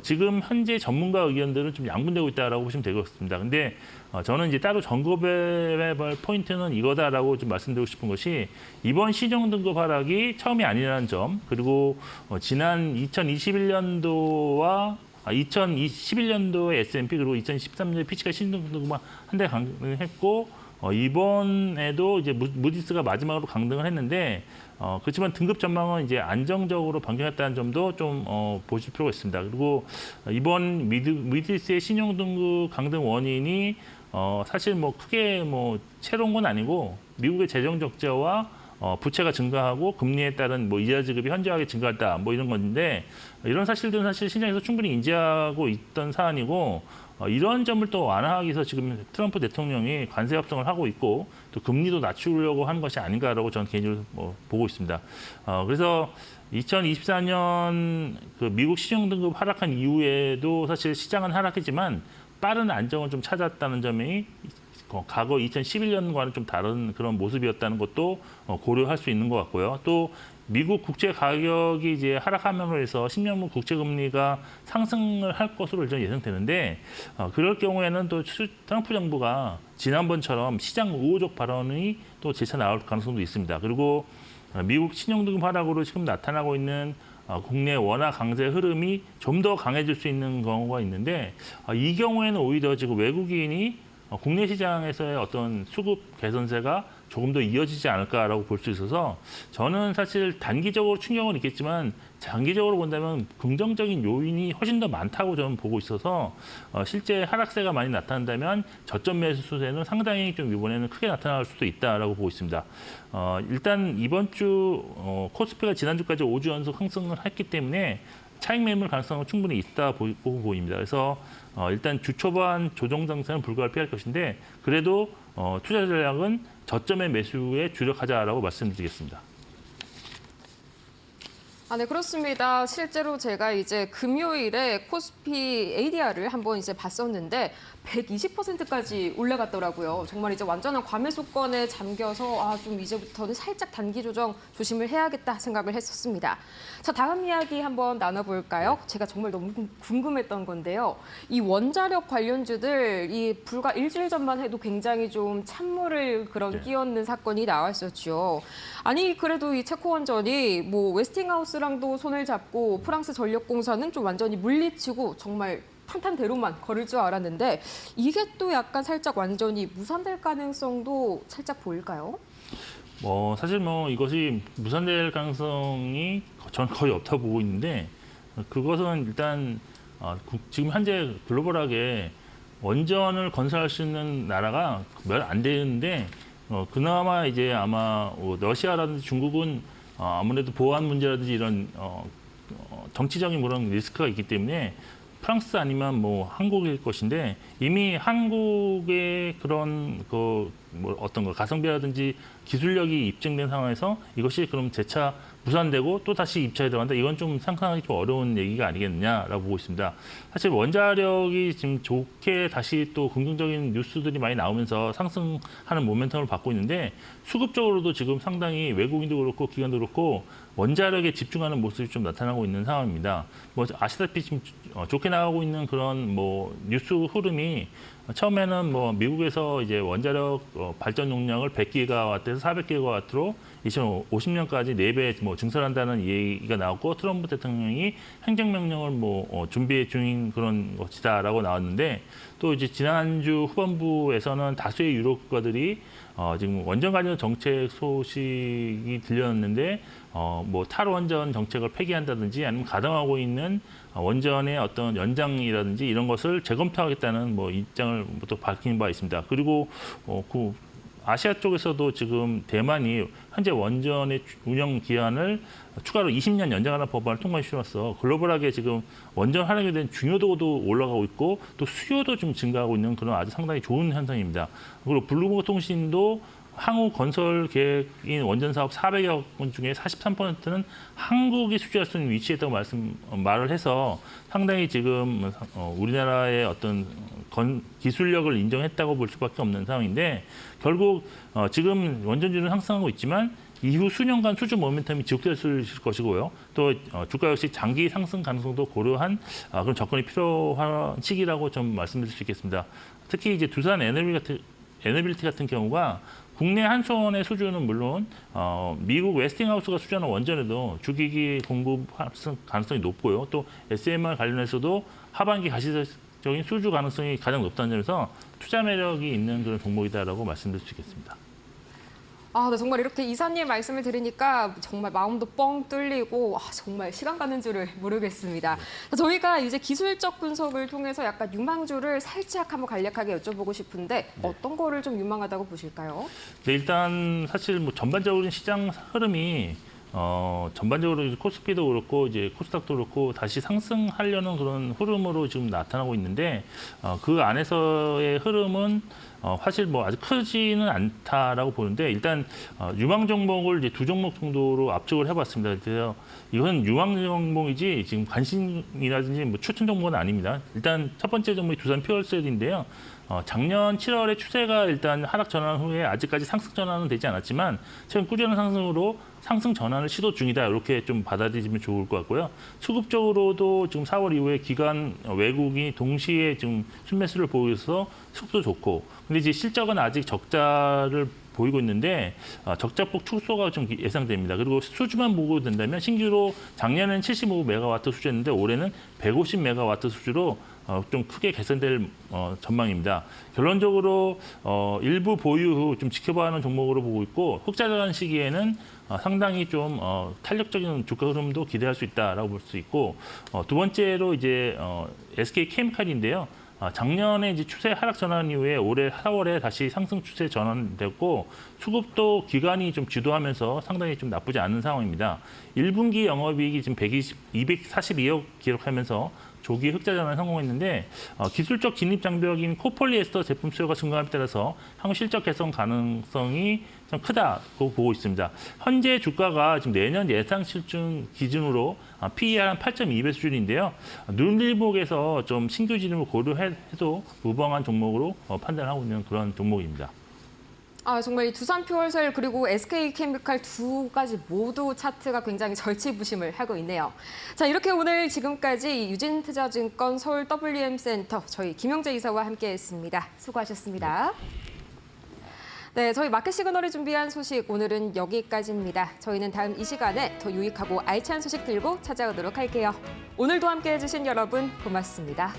Speaker 7: 지금 현재 전문가 의견들은 좀 양분되고 있다라고 보시면 되겠습니다. 근데 저는 이제 따로 점검해볼 포인트는 이거다라고 좀 말씀드리고 싶은 것이, 이번 신용 등급 하락이 처음이 아니라는 점, 그리고 지난 2021년도와 2011년도의 S&P 그리고 2013년에 피치가 신용 등급만 한 대 강등했고, 이번에도 이제 무디스가 마지막으로 강등을 했는데, 그렇지만 등급 전망은 이제 안정적으로 변경했다는 점도 좀 보실 필요가 있습니다. 그리고 이번 무디스의 신용 등급 강등 원인이 사실 뭐 크게 뭐 새로운 건 아니고, 미국의 재정 적자와 부채가 증가하고 금리에 따른 뭐 이자 지급이 현저하게 증가했다, 뭐 이런 건데, 이런 사실들은 사실 시장에서 충분히 인지하고 있던 사안이고, 이런 점을 또 완화하기 위해서 지금 트럼프 대통령이 관세 협상을 하고 있고 또 금리도 낮추려고 하는 것이 아닌가라고 저는 개인적으로 보고 있습니다. 그래서 2024년 그 미국 신용 등급 하락한 이후에도 사실 시장은 하락했지만 빠른 안정을 좀 찾았다는 점이 과거 2011년과는 좀 다른 그런 모습이었다는 것도 고려할 수 있는 것 같고요. 또 미국 국채 가격이 이제 하락함으로 해서 10년물 국채 금리가 상승을 할 것으로 일단 예상되는데 그럴 경우에는 또 트럼프 정부가 지난번처럼 시장 우호적 발언이 또 재차 나올 가능성도 있습니다. 그리고 미국 신용등급 하락으로 지금 나타나고 있는 국내 원화 강세 흐름이 좀 더 강해질 수 있는 경우가 있는데 이 경우에는 오히려 지금 외국인이 국내 시장에서의 어떤 수급 개선세가 조금 더 이어지지 않을까라고 볼 수 있어서 저는 사실 단기적으로 충격은 있겠지만 장기적으로 본다면 긍정적인 요인이 훨씬 더 많다고 저는 보고 있어서 실제 하락세가 많이 나타난다면 저점 매수 수세는 상당히 좀 이번에는 크게 나타날 수도 있다라고 보고 있습니다. 일단 이번 주 코스피가 지난주까지 5주 연속 상승을 했기 때문에 차익 매물 가능성은 충분히 있다 보입니다. 그래서 일단 주 초반 조정 장세는 불가피할 것인데 그래도 투자 전략은 저점의 매수에 주력하자라고 말씀드리겠습니다.
Speaker 2: 네, 그렇습니다. 실제로 제가 이제 금요일에 코스피 ADR을 한번 이제 봤었는데 120%까지 올라갔더라고요. 정말 이제 완전한 과매수권에 잠겨서 좀 이제부터는 살짝 단기 조정 조심을 해야겠다 생각을 했었습니다. 자, 다음 이야기 한번 나눠볼까요? 제가 정말 너무 궁금했던 건데요. 이 원자력 관련주들 이 불과 일주일 전만 해도 굉장히 좀 찬물을 끼얹는 사건이 나왔었죠. 아니 그래도 이 체코원전이 뭐 웨스팅하우스랑도 손을 잡고 프랑스 전력공사는 좀 완전히 물리치고 정말 탄탄대로만 걸을 줄 알았는데 이게 또 약간 살짝 완전히 무산될 가능성도 살짝 보일까요?
Speaker 7: 사실 이것이 무산될 가능성이 저는 거의 없다고 보고 있는데 그것은 일단 지금 현재 글로벌하게 원전을 건설할 수 있는 나라가 몇 안 되는데 그나마 이제 아마 러시아라든지 중국은 아무래도 보안 문제라든지 이런 정치적인 그런 리스크가 있기 때문에 프랑스 아니면 한국일 것인데 이미 한국의 그런 어떤 가성비라든지 기술력이 입증된 상황에서 이것이 그럼 재차 무산되고 또 다시 입찰에 들어간다. 이건 좀 상상하기 좀 어려운 얘기가 아니겠느냐라고 보고 있습니다. 사실 원자력이 지금 좋게 다시 또 긍정적인 뉴스들이 많이 나오면서 상승하는 모멘텀을 받고 있는데 수급적으로도 지금 상당히 외국인도 그렇고 기관도 그렇고 원자력에 집중하는 모습이 좀 나타나고 있는 상황입니다. 아시다시피 지금 좋게 나가고 있는 그런 뉴스 흐름이 처음에는 미국에서 이제 원자력 발전 용량을 100기가와트에서 400기가와트로 2050년까지 4배 증설한다는 얘기가 나왔고 트럼프 대통령이 행정명령을 준비 중인 그런 것이다라고 나왔는데 또 이제 지난주 후반부에서는 다수의 유럽 국가들이 지금 원전 관련 정책 소식이 들렸는데 탈원전 정책을 폐기한다든지 아니면 가동하고 있는 원전의 어떤 연장이라든지 이런 것을 재검토하겠다는 입장을 또 밝힌 바 있습니다. 그리고 아시아 쪽에서도 지금 대만이 현재 원전의 운영 기한을 추가로 20년 연장하는 법안을 통과시켜서 글로벌하게 지금 원전 활용에 대한 중요도도 올라가고 있고 또 수요도 좀 증가하고 있는 그런 아주 상당히 좋은 현상입니다. 그리고 블룸버그 통신도 향후 건설 계획인 원전 사업 400여 건 중에 43%는 한국이 수주할 수 있는 위치에 있다고 말을 해서 상당히 지금 우리나라의 어떤 기술력을 인정했다고 볼 수밖에 없는 상황인데 결국 지금 원전주는 상승하고 있지만 이후 수년간 수주 모멘텀이 지속될 것이고요. 또 주가 역시 장기 상승 가능성도 고려한 그런 접근이 필요한 시기라고 좀 말씀드릴 수 있겠습니다. 특히 이제 두산 에너빌리티 같은 경우가 국내 한수원의 수주는 물론 미국 웨스팅하우스가 수주하는 원전에도 주기기 공급 가능성이 높고요. 또 SMR 관련해서도 하반기 가시적인 수주 가능성이 가장 높다는 점에서 투자 매력이 있는 그런 종목이다라고 말씀드릴 수 있겠습니다.
Speaker 2: 네, 정말 이렇게 이사님 말씀을 들으니까 정말 마음도 뻥 뚫리고 정말 시간 가는 줄을 모르겠습니다. 저희가 이제 기술적 분석을 통해서 약간 유망주를 살짝 한번 간략하게 여쭤보고 싶은데 어떤 거를 좀 유망하다고 보실까요?
Speaker 7: 네, 일단 사실 전반적으로 시장 흐름이 전반적으로 이제 코스피도 그렇고 이제 코스닥도 그렇고 다시 상승하려는 그런 흐름으로 지금 나타나고 있는데 그 안에서의 흐름은 사실 뭐 아직 크지는 않다라고 보는데 일단 유망 종목을 이제 두 종목 정도로 압축을 해봤습니다. 그래서 이건 유망 종목이지 지금 관심이라든지 뭐 추천 종목은 아닙니다. 일단 첫 번째 종목이 두산 퓨얼셀인데요. 작년 7월에 추세가 일단 하락 전환 후에 아직까지 상승 전환은 되지 않았지만 최근 꾸준한 상승으로 상승 전환을 시도 중이다. 이렇게 좀 받아들이시면 좋을 것 같고요. 수급적으로도 지금 4월 이후에 기관 외국인이 동시에 지금 순매수를 보여서 수급도 좋고 근데 이제 실적은 아직 적자를 보이고 있는데 적자폭 축소가 좀 예상됩니다. 그리고 수주만 보고 된다면 신규로 작년에는 75메가와트 수주였는데 올해는 150메가와트 수주로 좀 크게 개선될 전망입니다. 결론적으로 일부 보유 후 좀 지켜봐야 하는 종목으로 보고 있고 흑자 전환 시기에는 상당히 좀 탄력적인 주가 흐름도 기대할 수 있다라고 볼 수 있고 두 번째로 이제 SK 케미칼인데요. 작년에 이제 추세 하락 전환 이후에 올해 4월에 다시 상승 추세 전환됐고 수급도 기관이 좀 주도하면서 상당히 좀 나쁘지 않은 상황입니다. 1분기 영업이익이 지금 242억 기록하면서 조기 흑자 전환에 성공했는데 기술적 진입 장벽인 코폴리에스터 제품 수요가 증가함에 따라서 향후 실적 개선 가능성이 좀 크다고 보고 있습니다. 현재 주가가 지금 내년 예상 실증 기준으로 PER 한 8.2배 수준인데요. 눈일목에서 좀 신규 진입을 고려해도 무방한 종목으로 판단하고 있는 그런 종목입니다.
Speaker 2: 정말 이 두산 퓨얼셀 그리고 SK 케미칼 두 가지 모두 차트가 굉장히 절치부심을 하고 있네요. 자, 이렇게 오늘 지금까지 유진투자증권 서울 WM센터 저희 김영재 이사와 함께했습니다. 수고하셨습니다. 네, 저희 마켓 시그널이 준비한 소식 오늘은 여기까지입니다. 저희는 다음 이 시간에 더 유익하고 알찬 소식 들고 찾아오도록 할게요. 오늘도 함께해 주신 여러분 고맙습니다.